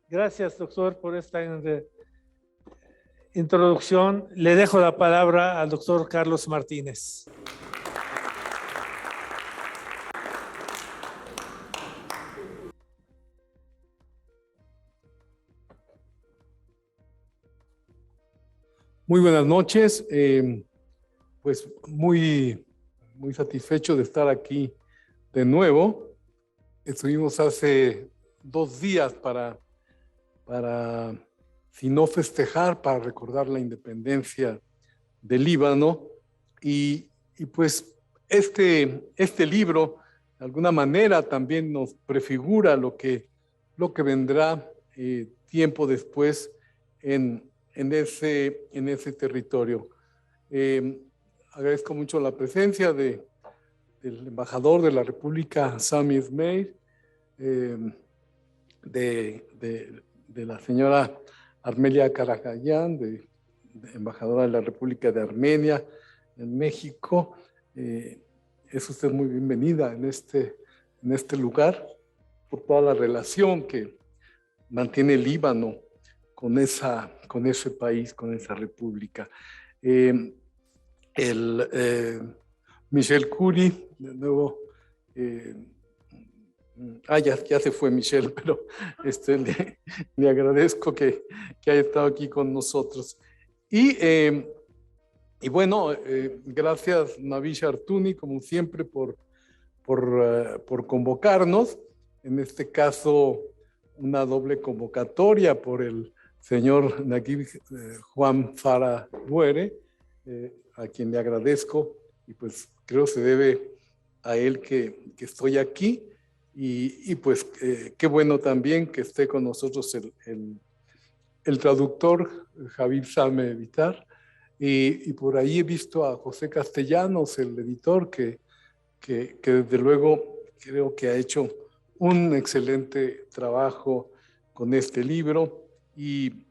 Gracias, doctor, por esta introducción. Le dejo la palabra al doctor Carlos Martínez. Muy buenas noches, pues muy satisfecho de estar aquí de nuevo. Estuvimos hace 2 días para si no festejar, para recordar la independencia del Líbano y pues este libro de alguna manera también nos prefigura lo que vendrá tiempo después en ese territorio. Agradezco mucho la presencia del embajador de la República, Sami Esmail, de la señora Armelia Karakayan, embajadora de la República de Armenia en México. Es usted muy bienvenida en este lugar por toda la relación que mantiene el Líbano con ese país, con esa república. Michel Curie, de nuevo, ya se fue Michel, pero le agradezco que haya estado aquí con nosotros. Y bueno, gracias Navi Shartuni, como siempre, por convocarnos. En este caso, una doble convocatoria por el señor Naguib Juan Fara Buere, a quien le agradezco, y pues creo se debe a él que estoy aquí, y pues qué bueno también que esté con nosotros el traductor Javier Same Vitar, y por ahí he visto a José Castellanos, el editor, que desde luego creo que ha hecho un excelente trabajo con este libro, y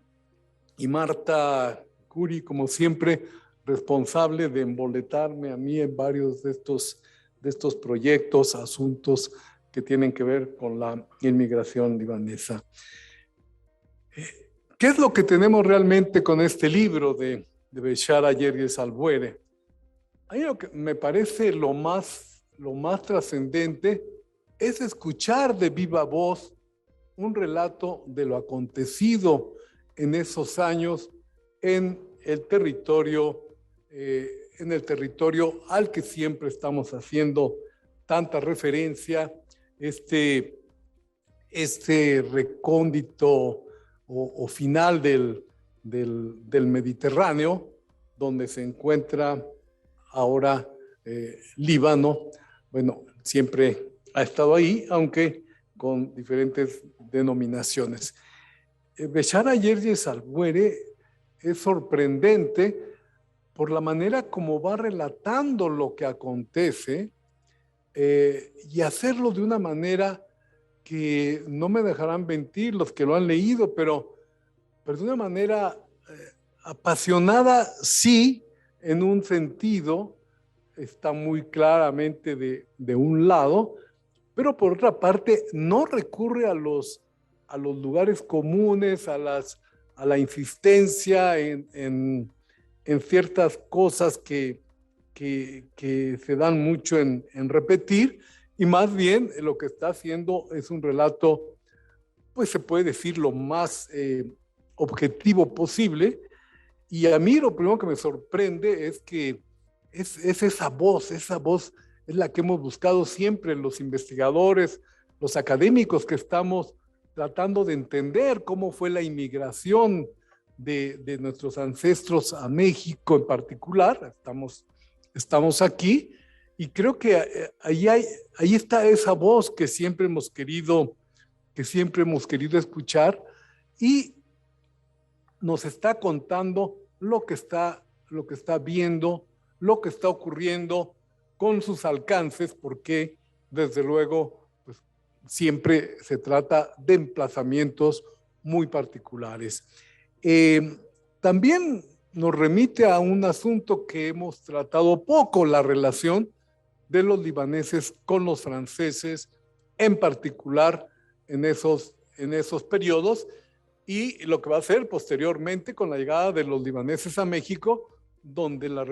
Marta Curi, como siempre, responsable de emboletarme a mí en varios de estos proyectos, asuntos que tienen que ver con la inmigración libanesa. ¿Qué es lo que tenemos realmente con este libro de Beshara Yerges Albuere? A mí lo que me parece lo más trascendente es escuchar de viva voz un relato de lo acontecido en esos años en el territorio al que siempre estamos haciendo tanta referencia, este recóndito o final del Mediterráneo, donde se encuentra ahora Líbano. Bueno, siempre ha estado ahí, aunque con diferentes denominaciones. Beshara Yerges Albuere es sorprendente por la manera como va relatando lo que acontece, y hacerlo de una manera que no me dejarán mentir los que lo han leído, pero de una manera apasionada, sí, en un sentido, está muy claramente de un lado, pero por otra parte no recurre a los lugares comunes, a la insistencia en ciertas cosas que se dan mucho en repetir, y más bien lo que está haciendo es un relato, pues se puede decir, lo más objetivo posible. Y a mí lo primero que me sorprende es que es esa voz es la que hemos buscado siempre los investigadores, los académicos que estamos tratando de entender cómo fue la inmigración de nuestros ancestros a México en particular. Estamos aquí, y creo que ahí está esa voz que siempre hemos querido escuchar, y nos está contando lo que está viendo, lo que está ocurriendo con sus alcances, porque desde luego pues, siempre se trata de emplazamientos muy particulares. También nos remite a un asunto que hemos tratado poco, la relación de los libaneses con los franceses, en particular en esos periodos, y lo que va a hacer posteriormente con la llegada de los libaneses a México, donde la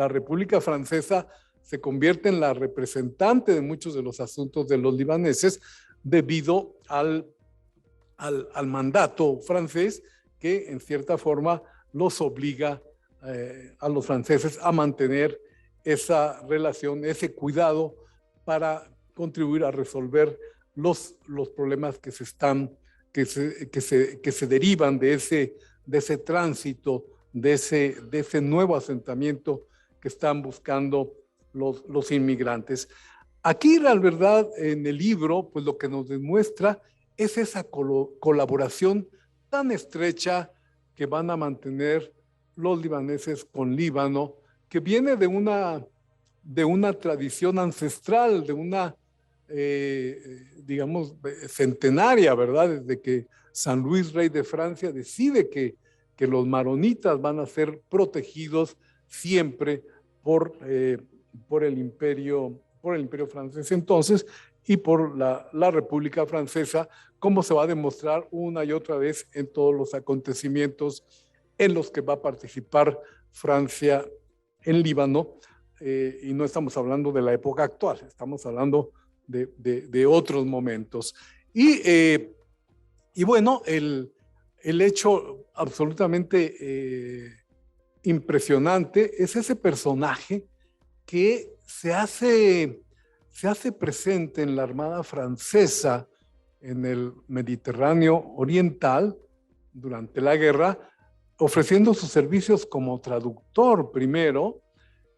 República Francesa se convierte en la representante de muchos de los asuntos de los libaneses debido al mandato francés, que en cierta forma los obliga a los franceses a mantener esa relación, ese cuidado, para contribuir a resolver los problemas que se derivan de ese tránsito, de ese nuevo asentamiento que están buscando los inmigrantes. Aquí, la verdad, en el libro, pues lo que nos demuestra es esa colaboración tan estrecha que van a mantener los libaneses con Líbano, que viene de una tradición ancestral, de una, digamos, centenaria, ¿verdad? Desde que San Luis, rey de Francia, decide que los maronitas van a ser protegidos siempre por el imperio francés entonces, y por la República Francesa, como se va a demostrar una y otra vez en todos los acontecimientos en los que va a participar Francia en Líbano. Y no estamos hablando de la época actual, estamos hablando de otros momentos. Y bueno, el hecho absolutamente impresionante es ese personaje que se hace presente en la Armada Francesa en el Mediterráneo Oriental durante la guerra, ofreciendo sus servicios como traductor primero,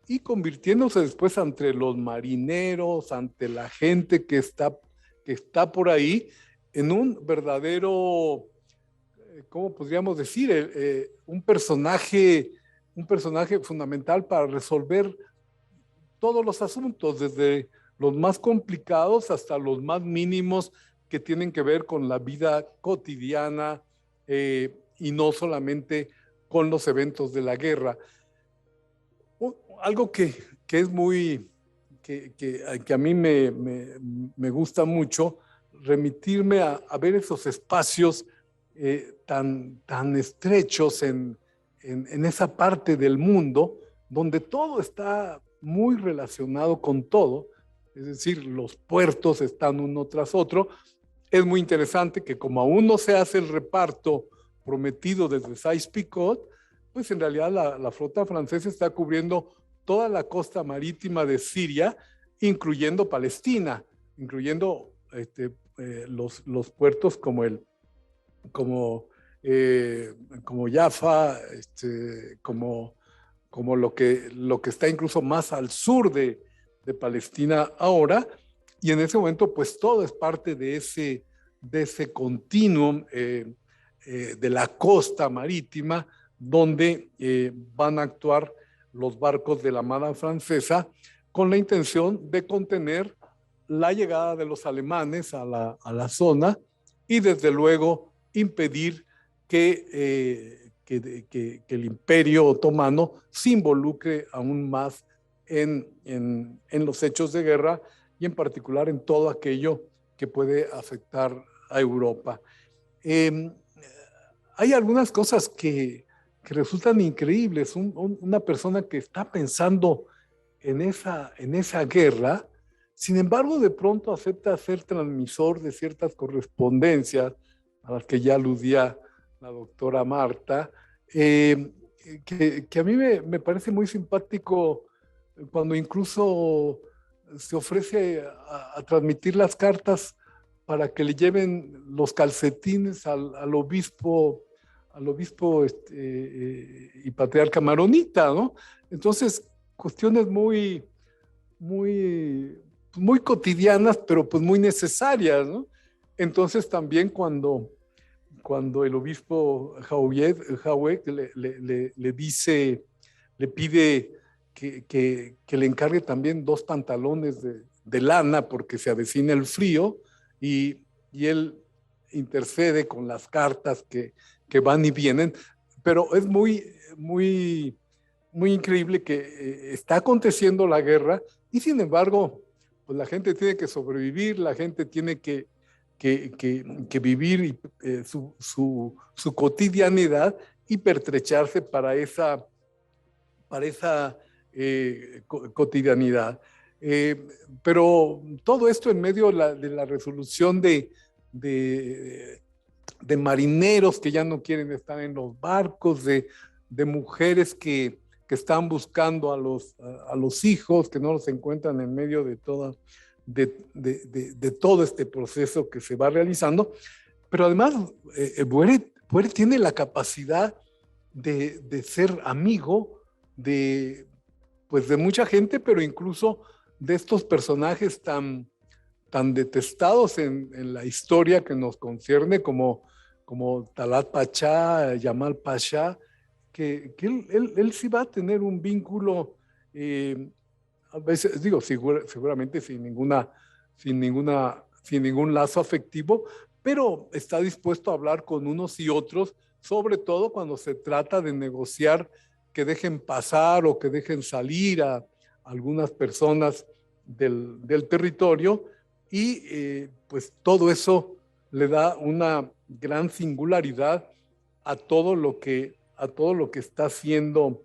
y convirtiéndose después ante los marineros, ante la gente que está por ahí, en un verdadero ¿cómo podríamos decir? Un personaje fundamental para resolver todos los asuntos, desde los más complicados hasta los más mínimos que tienen que ver con la vida cotidiana y no solamente con los eventos de la guerra. Algo que es muy, que a mí me gusta mucho, remitirme a ver esos espacios tan estrechos en esa parte del mundo donde todo está muy relacionado con todo, es decir, los puertos están uno tras otro. Es muy interesante que como aún no se hace el reparto prometido desde Sykes-Picot, pues en realidad la flota francesa está cubriendo toda la costa marítima de Siria, incluyendo Palestina, incluyendo los puertos como Jaffa, como lo que está incluso más al sur de Palestina ahora, y en ese momento pues todo es parte de ese continuum de la costa marítima donde van a actuar los barcos de la Armada francesa con la intención de contener la llegada de los alemanes a la zona y desde luego impedir que el Imperio Otomano se involucre aún más en los hechos de guerra y en particular en todo aquello que puede afectar a Europa. Hay algunas cosas que resultan increíbles. Una persona que está pensando en esa guerra, sin embargo, de pronto acepta ser transmisor de ciertas correspondencias a las que ya aludía la doctora Marta, que a mí me parece muy simpático cuando incluso se ofrece a transmitir las cartas para que le lleven los calcetines al obispo y patriarca maronita, ¿no? Entonces, cuestiones muy cotidianas, pero pues muy necesarias, ¿no? Entonces también cuando el obispo Jauet le pide que le encargue también 2 pantalones de lana porque se avecina el frío, y él intercede con las cartas que van y vienen, pero es muy increíble que está aconteciendo la guerra y sin embargo, pues la gente tiene que sobrevivir, la gente tiene que vivir su cotidianidad y pertrecharse para esa cotidianidad. Pero todo esto en medio de la resolución de marineros que ya no quieren estar en los barcos, de mujeres que están buscando a los hijos, que no los encuentran en medio de todo este proceso que se va realizando. Pero además, Boere tiene la capacidad de ser amigo de mucha gente, pero incluso de estos personajes tan detestados en la historia que nos concierne, como Talat Pachá, Yamal Pasha, que él sí va a tener un vínculo, a veces, digo, seguramente sin ningún lazo afectivo, pero está dispuesto a hablar con unos y otros, sobre todo cuando se trata de negociar que dejen pasar o que dejen salir a algunas personas del territorio, y pues todo eso le da una gran singularidad a todo lo que está haciendo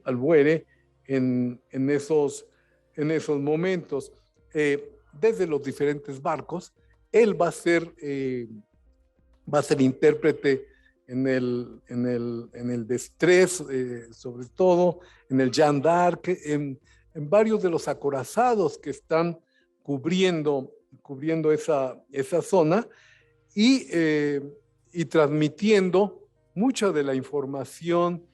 Albuere en esos momentos. Desde los diferentes barcos, él va a ser intérprete en el Destrez, sobre todo, en el Jeanne d'Arc, en varios de los acorazados que están cubriendo esa zona y transmitiendo mucha de la información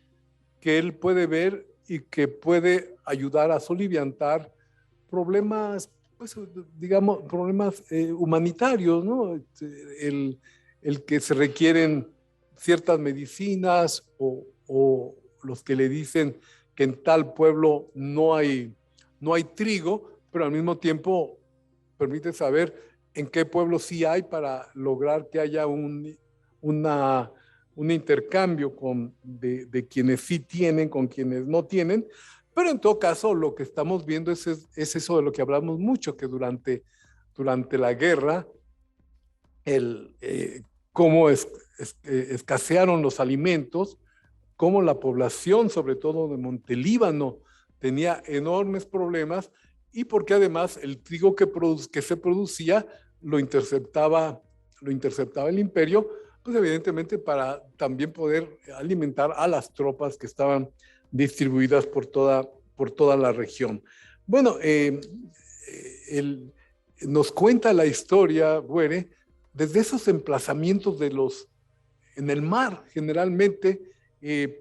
que él puede ver y que puede ayudar a soliviantar problemas, pues, digamos, problemas humanitarios, ¿no? el que se requieren ciertas medicinas o los que le dicen que en tal pueblo no hay trigo, pero al mismo tiempo permite saber en qué pueblo sí hay para lograr que haya un intercambio de quienes sí tienen con quienes no tienen. Pero en todo caso, lo que estamos viendo es eso de lo que hablamos mucho, que durante la guerra, cómo escasearon los alimentos, cómo la población, sobre todo de Montelíbano, tenía enormes problemas, y porque además el trigo que se producía lo interceptaba el imperio, pues evidentemente para también poder alimentar a las tropas que estaban distribuidas por toda la región. Bueno, nos cuenta la historia, Buere, desde esos emplazamientos en el mar, generalmente.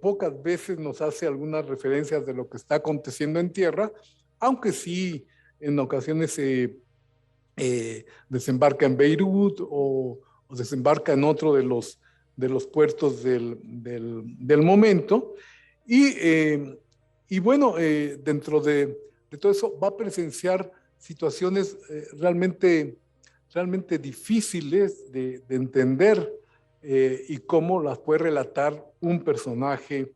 Pocas veces nos hace algunas referencias de lo que está aconteciendo en tierra, aunque sí en ocasiones desembarca en Beirut o desembarca en otro de los puertos del momento. Y bueno, dentro de todo eso va a presenciar situaciones realmente difíciles de entender, y cómo las puede relatar un personaje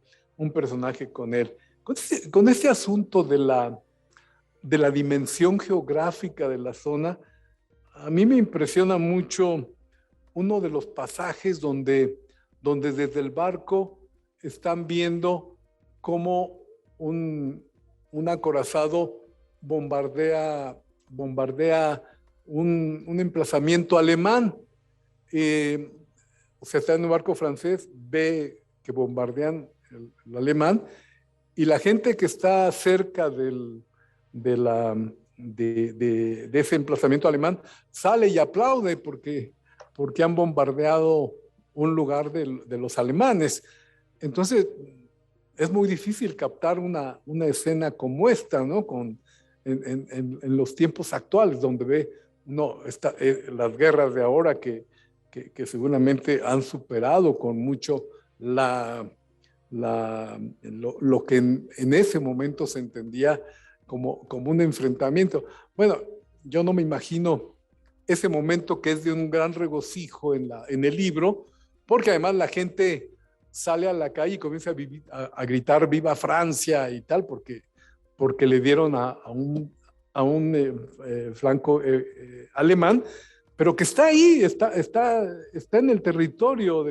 con él. Con este asunto de la dimensión geográfica de la zona, a mí me impresiona mucho uno de los pasajes donde desde el barco están viendo cómo un acorazado bombardea un emplazamiento alemán. O sea, está en un barco francés, ve que bombardean el alemán, y la gente que está cerca de ese emplazamiento alemán sale y aplaude porque han bombardeado un lugar de los alemanes. Entonces, es muy difícil captar una escena como esta, ¿no? En los tiempos actuales, donde ve las guerras de ahora que seguramente han superado con mucho lo que en ese momento se entendía como un enfrentamiento. Bueno, yo no me imagino ese momento, que es de un gran regocijo en el libro, porque además la gente sale a la calle y comienza a gritar viva Francia y tal, porque le dieron a un flanco alemán, pero que está ahí, está en el territorio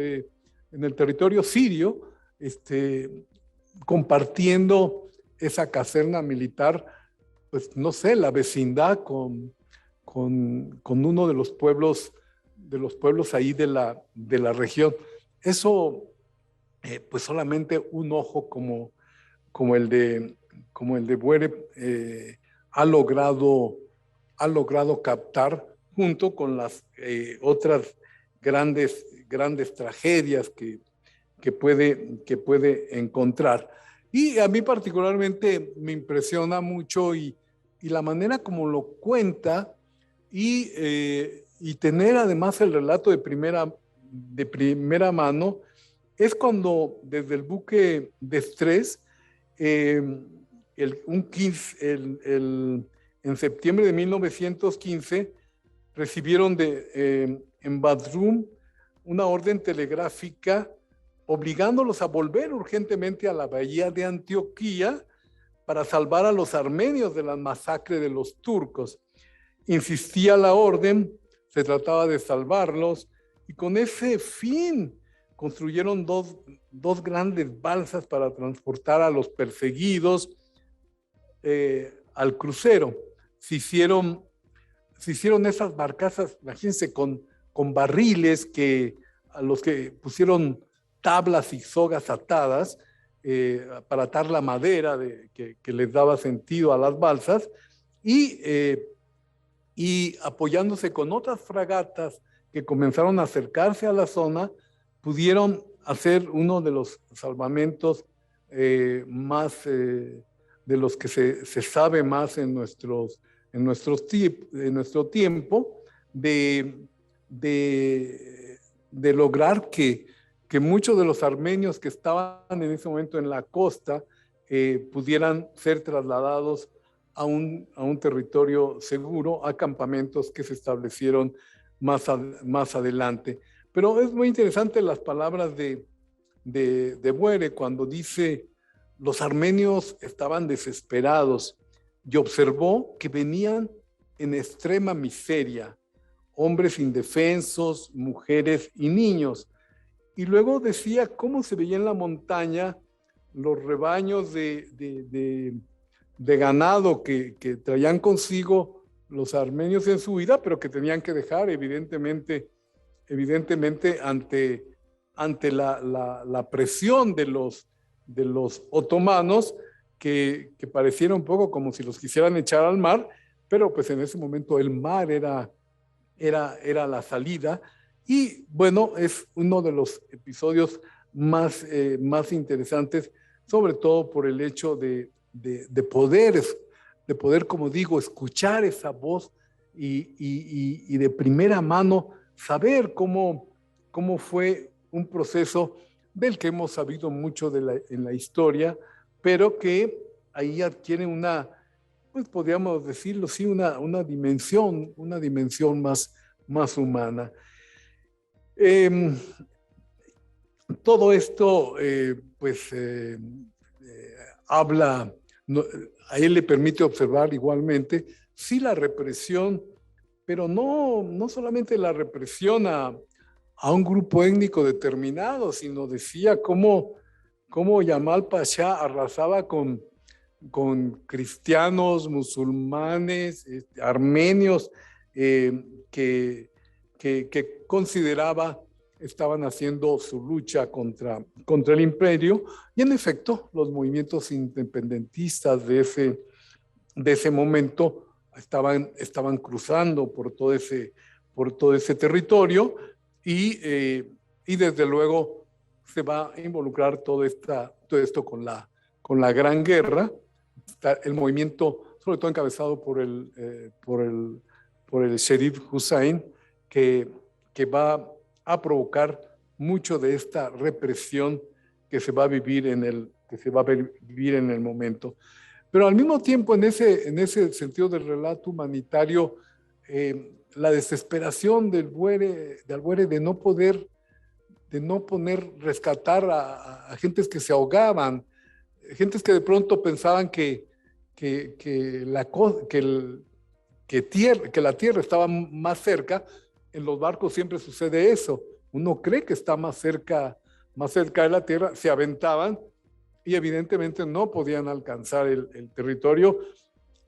sirio, compartiendo esa caserna militar, pues no sé, la vecindad con uno de los pueblos ahí de la región. Eso, pues solamente un ojo como el de Buere ha logrado captar, junto con las otras grandes tragedias que puede encontrar. Y a mí particularmente me impresiona mucho y la manera como lo cuenta, y tener además el relato de primera mano, es cuando desde el buque de Estrés, en septiembre de 1915, recibieron en Badrum una orden telegráfica obligándolos a volver urgentemente a la bahía de Antioquía para salvar a los armenios de la masacre de los turcos. Insistía la orden, se trataba de salvarlos, y con ese fin construyeron dos grandes balsas para transportar a los perseguidos al crucero. Se hicieron esas barcazas, imagínense, con barriles a los que pusieron tablas y sogas atadas para atar la madera que les daba sentido a las balsas, y apoyándose con otras fragatas que comenzaron a acercarse a la zona, pudieron hacer uno de los salvamentos más de los que se sabe más en nuestro tiempo, de de lograr que muchos de los armenios que estaban en ese momento en la costa pudieran ser trasladados a un territorio seguro, a campamentos que se establecieron más adelante. Pero es muy interesante las palabras de Boere cuando dice: los armenios estaban desesperados y observó que venían en extrema miseria, hombres indefensos, mujeres y niños. Y luego decía cómo se veía en la montaña los rebaños de ganado que traían consigo los armenios en su vida, pero que tenían que dejar evidentemente ante la presión de los otomanos, que pareciera un poco como si los quisieran echar al mar, pero pues en ese momento el mar era la salida. Y bueno, es uno de los episodios más interesantes, sobre todo por el hecho de poder, como digo, escuchar esa voz y de primera mano saber cómo fue un proceso del que hemos sabido mucho en la historia, pero que ahí adquiere pues podríamos decirlo, sí, una dimensión más humana. Todo esto, habla, a él le permite observar igualmente, sí, la represión, pero no solamente la represión a un grupo étnico determinado, sino decía cómo Yamal Pasha arrasaba con cristianos, musulmanes, armenios, que consideraba estaban haciendo su lucha contra el imperio. Y en efecto, los movimientos independentistas de ese momento estaban cruzando por todo ese territorio, y desde luego se va a involucrar todo esto con la Gran Guerra. El movimiento, sobre todo encabezado por el Sheriff Hussein, que va a provocar mucho de esta represión que se va a vivir en el momento. Pero al mismo tiempo, en ese sentido del relato humanitario, la desesperación de Albuere de no poder rescatar a gentes que se ahogaban, gentes que de pronto pensaban que la tierra estaba más cerca. En los barcos siempre sucede eso. Uno cree que está más cerca de la tierra, se aventaban y evidentemente no podían alcanzar el territorio,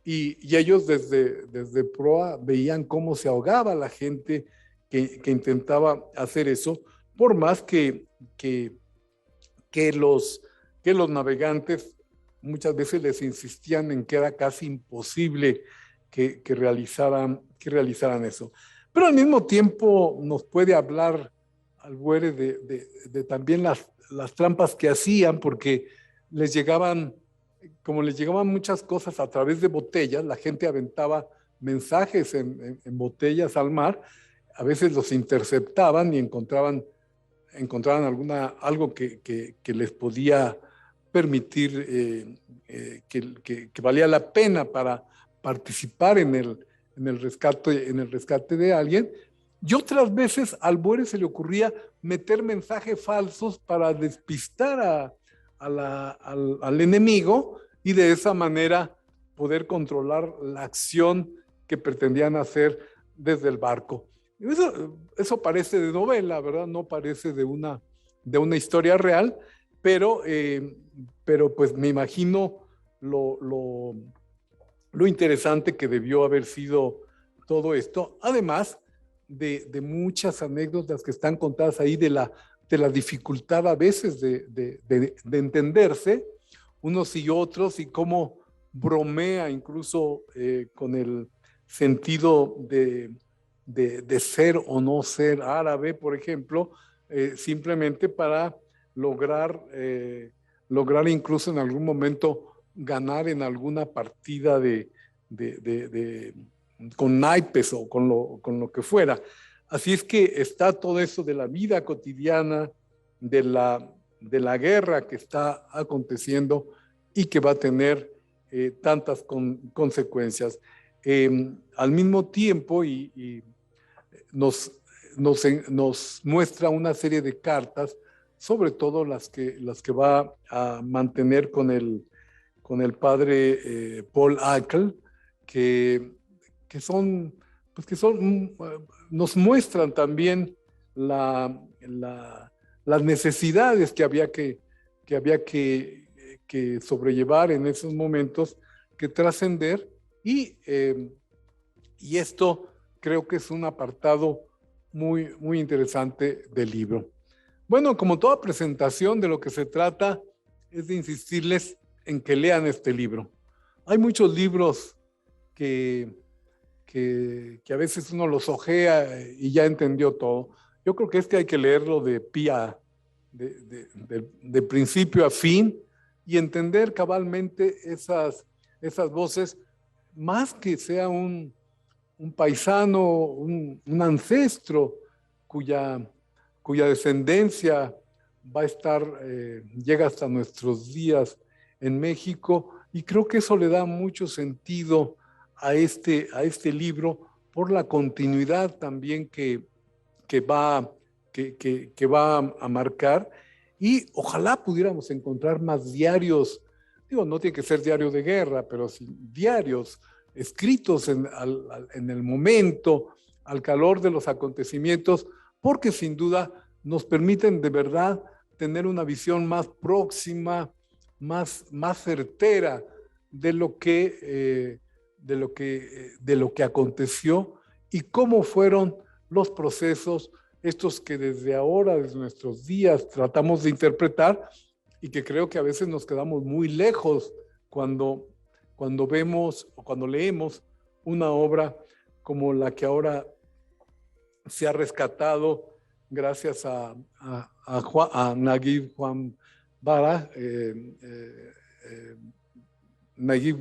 y ellos desde proa veían cómo se ahogaba la gente que intentaba hacer eso, por más que los navegantes muchas veces les insistían en que era casi imposible que realizaran eso. Pero al mismo tiempo nos puede hablar Albuere de también las trampas que hacían, porque les llegaban muchas cosas a través de botellas. La gente aventaba mensajes en botellas al mar, a veces los interceptaban y encontraban algo que les podía permitir que valía la pena para participar en el rescate de alguien. Y otras veces a Albuere se le ocurría meter mensajes falsos para despistar al enemigo, y de esa manera poder controlar la acción que pretendían hacer desde el barco. Eso parece de novela, ¿verdad? No parece de una historia real, pero pues me imagino lo interesante que debió haber sido todo esto, además de muchas anécdotas que están contadas ahí de la dificultad a veces de entenderse unos y otros, y cómo bromea incluso con el sentido de ser o no ser árabe, por ejemplo, simplemente para lograr incluso en algún momento ganar en alguna partida con naipes o con lo que fuera. Así es que está todo eso de la vida cotidiana, de la guerra que está aconteciendo y que va a tener tantas consecuencias. Al mismo tiempo, y nos muestra una serie de cartas, sobre todo las que va a mantener con el padre Paul Haeckel, que nos muestran también las necesidades que había que sobrellevar en esos momentos, que trascender, y esto creo que es un apartado muy, muy interesante del libro. Bueno, como toda presentación, de lo que se trata es de insistirles en que lean este libro. Hay muchos libros que a veces uno los ojea y ya entendió todo. Yo creo que hay que leerlo de principio a fin y entender cabalmente esas voces, más que sea un paisano, un ancestro cuya descendencia va a estar, llega hasta nuestros días en México, y creo que eso le da mucho sentido a este libro, por la continuidad también que va a marcar, y ojalá pudiéramos encontrar más diarios. Digo, no tiene que ser diario de guerra, pero sí diarios escritos en el momento, al calor de los acontecimientos, porque sin duda nos permiten de verdad tener una visión más próxima, más certera de lo que aconteció y cómo fueron los procesos estos que desde ahora, desde nuestros días, tratamos de interpretar, y que creo que a veces nos quedamos muy lejos cuando vemos o cuando leemos una obra como la que ahora se ha rescatado gracias a Naguib Juan Vara, Naguib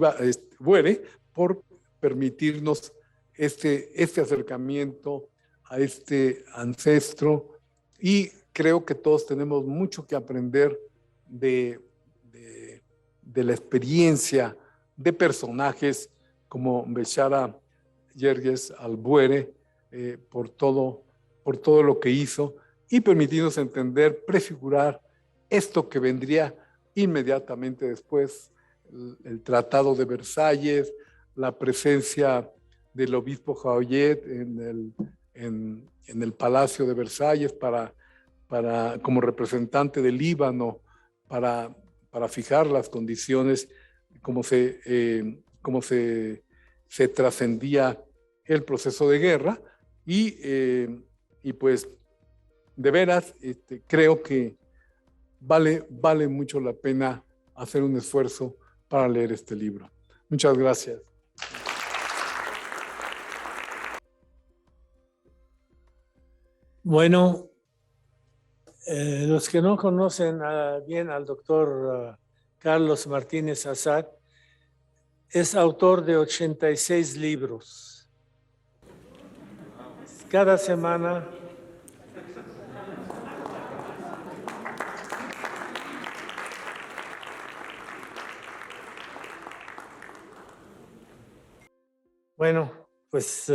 Buere, por permitirnos este acercamiento a este ancestro, y creo que todos tenemos mucho que aprender de la experiencia de personajes como Bechara Yerges Albuere, por todo lo que hizo, y permitirnos entender, prefigurar esto que vendría inmediatamente después, el Tratado de Versalles, la presencia del obispo Jauillet en el Palacio de Versalles como representante del Líbano, para fijar las condiciones, cómo se trascendía el proceso de guerra, y pues de veras creo que vale mucho la pena hacer un esfuerzo para leer este libro. Muchas gracias. Bueno, los que no conocen bien al doctor Carlos Martínez Assad, es autor de 86 libros. Cada semana bueno, pues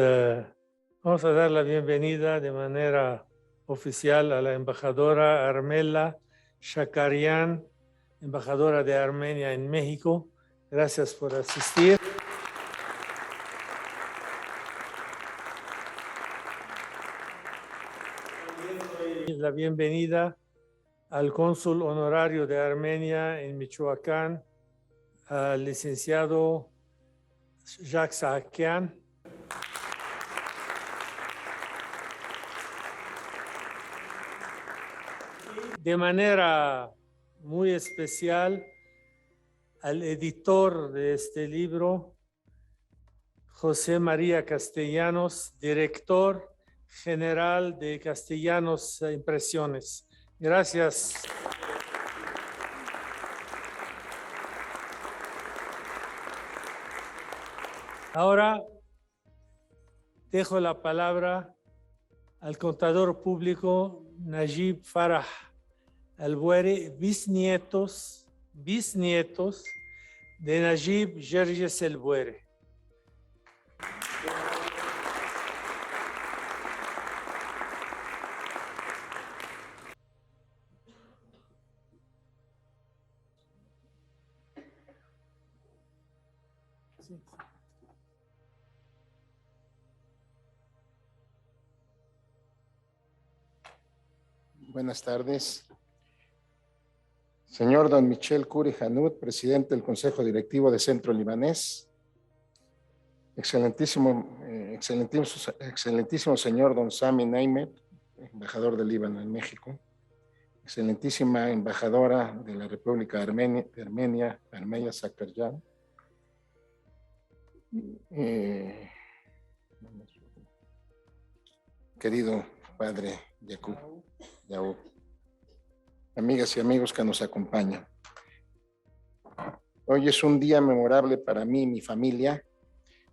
vamos a dar la bienvenida de manera oficial a la embajadora Armela Shakarian, embajadora de Armenia en México. Gracias por asistir. La bienvenida al cónsul honorario de Armenia en Michoacán, al licenciado Jacques Sahakian. De manera muy especial al editor de este libro, José María Castellanos, director general de Castellanos Impresiones. Gracias. Ahora dejo la palabra al contador público Najib Farah Albuere, bisnietos de Najib Gerges Albuere. Buenas tardes. Señor don Michel Kuri Hanoud, presidente del Consejo Directivo de Centro Libanés. Excelentísimo señor don Sami Naimet, embajador del Líbano en México. Excelentísima embajadora de la República de Armenia, Armeya Sakaryan. Querido padre Yacoub. Amigas y amigos que nos acompañan. Hoy es un día memorable para mí y mi familia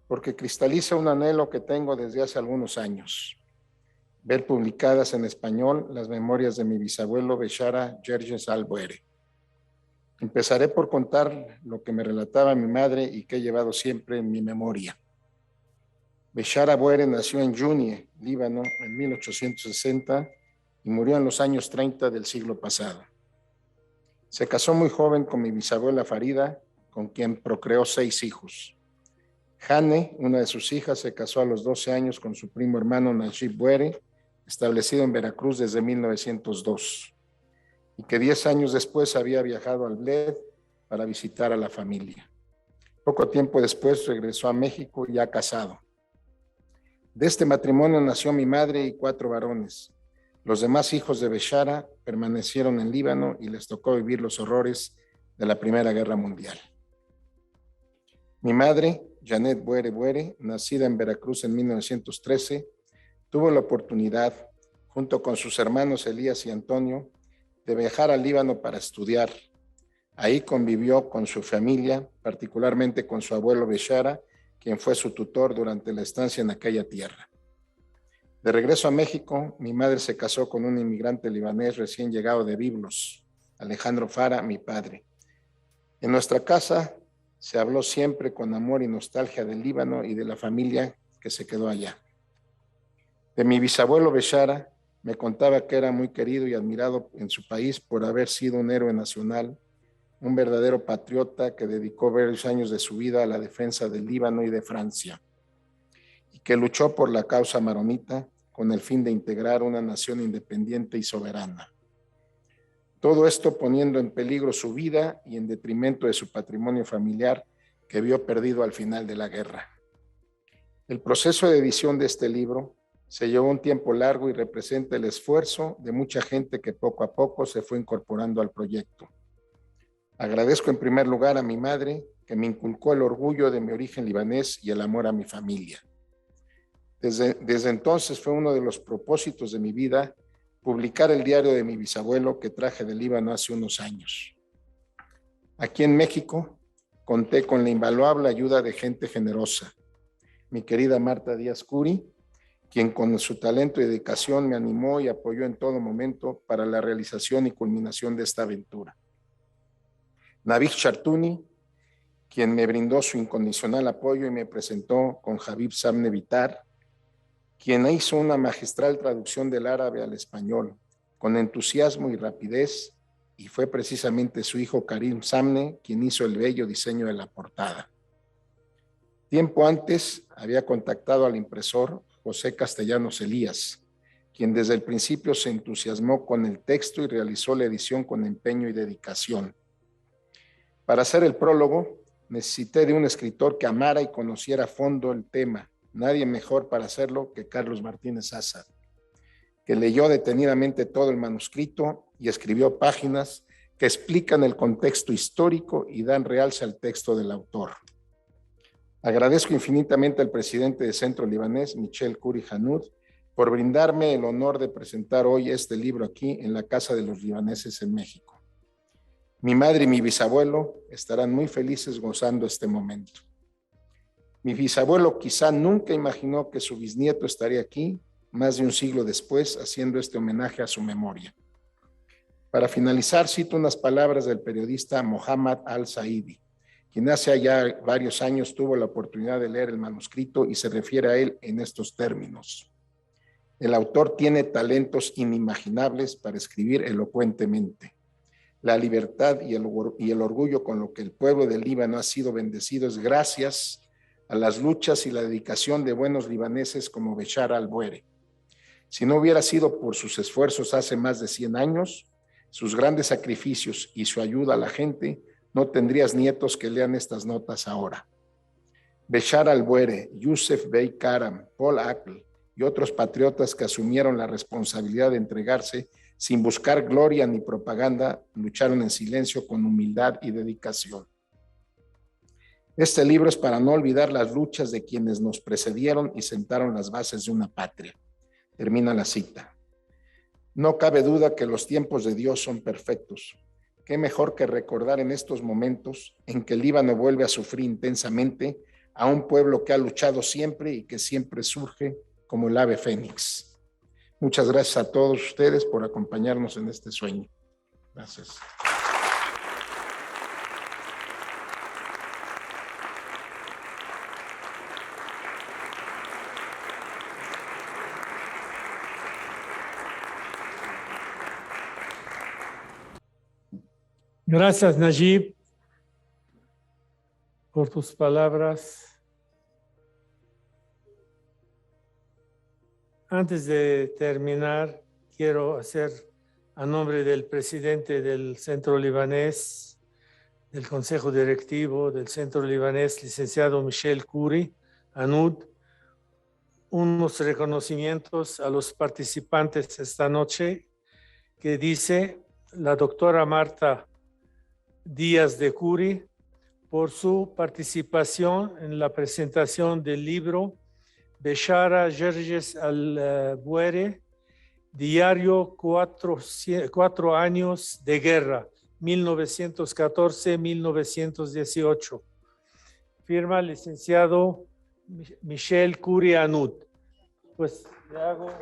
porque cristaliza un anhelo que tengo desde hace algunos años. Ver publicadas en español las memorias de mi bisabuelo Bechara Gerges Albuere. Empezaré por contar lo que me relataba mi madre y que he llevado siempre en mi memoria. Bechara Albuere nació en Junie, Líbano, en 1860 y murió en los años 30 del siglo pasado. Se casó muy joven con mi bisabuela Farida, con quien procreó 6 hijos. Hane, una de sus hijas, se casó a los 12 años con su primo hermano Najib Buere, establecido en Veracruz desde 1902, y que 10 años después había viajado al Bled para visitar a la familia. Poco tiempo después regresó a México ya casado. De este matrimonio nació mi madre y 4 varones. Los demás hijos de Bechara permanecieron en Líbano y les tocó vivir los horrores de la Primera Guerra Mundial. Mi madre, Janet Buere, nacida en Veracruz en 1913, tuvo la oportunidad, junto con sus hermanos Elías y Antonio, de viajar al Líbano para estudiar. Ahí convivió con su familia, particularmente con su abuelo Bechara, quien fue su tutor durante la estancia en aquella tierra. De regreso a México, mi madre se casó con un inmigrante libanés recién llegado de Biblos, Alejandro Fara, mi padre. En nuestra casa se habló siempre con amor y nostalgia del Líbano y de la familia que se quedó allá. De mi bisabuelo Bechara, me contaba que era muy querido y admirado en su país por haber sido un héroe nacional, un verdadero patriota que dedicó varios años de su vida a la defensa del Líbano y de Francia, y que luchó por la causa maronita con el fin de integrar una nación independiente y soberana. Todo esto poniendo en peligro su vida y en detrimento de su patrimonio familiar que vio perdido al final de la guerra. El proceso de edición de este libro se llevó un tiempo largo y representa el esfuerzo de mucha gente que poco a poco se fue incorporando al proyecto. Agradezco en primer lugar a mi madre, que me inculcó el orgullo de mi origen libanés y el amor a mi familia. Desde entonces fue uno de los propósitos de mi vida publicar el diario de mi bisabuelo que traje del Líbano hace unos años. Aquí en México conté con la invaluable ayuda de gente generosa. Mi querida Marta Díaz Curi, quien con su talento y dedicación me animó y apoyó en todo momento para la realización y culminación de esta aventura. Nabih Chartuni, quien me brindó su incondicional apoyo y me presentó con Habib Samne Vitar, quien hizo una magistral traducción del árabe al español, con entusiasmo y rapidez, y fue precisamente su hijo Karim Samne quien hizo el bello diseño de la portada. Tiempo antes había contactado al impresor José Castellanos Elías, quien desde el principio se entusiasmó con el texto y realizó la edición con empeño y dedicación. Para hacer el prólogo, necesité de un escritor que amara y conociera a fondo el tema. Nadie mejor para hacerlo que Carlos Martínez Assad, que leyó detenidamente todo el manuscrito y escribió páginas que explican el contexto histórico y dan realce al texto del autor. Agradezco infinitamente al presidente de Centro Libanés, Michel Kuri Hanoud, por brindarme el honor de presentar hoy este libro aquí en la Casa de los Libaneses en México. Mi madre y mi bisabuelo estarán muy felices gozando este momento. Mi bisabuelo quizá nunca imaginó que su bisnieto estaría aquí más de un siglo después, haciendo este homenaje a su memoria. Para finalizar, cito unas palabras del periodista Mohammad al-Saidi, quien hace ya varios años tuvo la oportunidad de leer el manuscrito y se refiere a él en estos términos. El autor tiene talentos inimaginables para escribir elocuentemente. La libertad y el orgullo con lo que el pueblo del Líbano ha sido bendecido es gracias a las luchas y la dedicación de buenos libaneses como Béchar al-Buere. Si no hubiera sido por sus esfuerzos hace más de 100 años, sus grandes sacrificios y su ayuda a la gente, no tendrías nietos que lean estas notas ahora. Béchar al-Buere, Youssef Bey Karam, Paul Akl y otros patriotas que asumieron la responsabilidad de entregarse sin buscar gloria ni propaganda, lucharon en silencio con humildad y dedicación. Este libro es para no olvidar las luchas de quienes nos precedieron y sentaron las bases de una patria. Termina la cita. No cabe duda que los tiempos de Dios son perfectos. Qué mejor que recordar en estos momentos en que el Líbano vuelve a sufrir intensamente a un pueblo que ha luchado siempre y que siempre surge como el ave fénix. Muchas gracias a todos ustedes por acompañarnos en este sueño. Gracias. Gracias, Najib, por tus palabras. Antes de terminar, quiero hacer a nombre del presidente del Centro Libanés, del Consejo Directivo del Centro Libanés, licenciado Michel Khoury Anud, unos reconocimientos a los participantes esta noche, que dice la doctora Marta Díaz de Khoury por su participación en la presentación del libro Béchara Gerges al-Buere, Diario 4 años de guerra, 1914-1918. Firma el licenciado Michel Khoury Anud. Pues le hago una...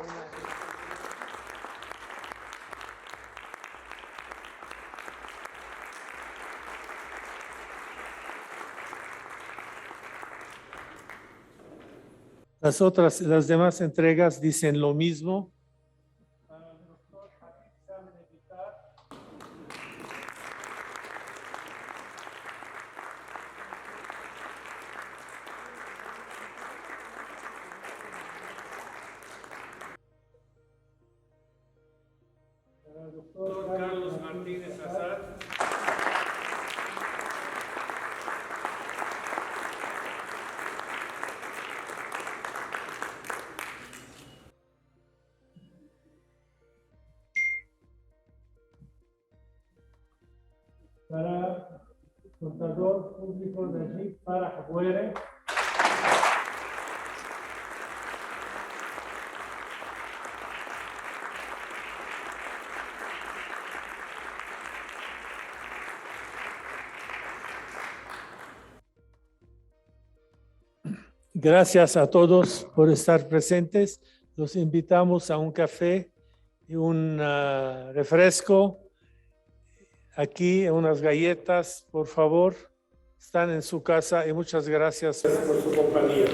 Las demás entregas dicen lo mismo. Para el doctor Carlos Martínez Azad. Para el contador público Najib Farah Buere. Gracias a todos por estar presentes. Los invitamos a un café y un refresco. Aquí unas galletas, por favor, están en su casa y muchas gracias por su compañía.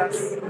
Gracias.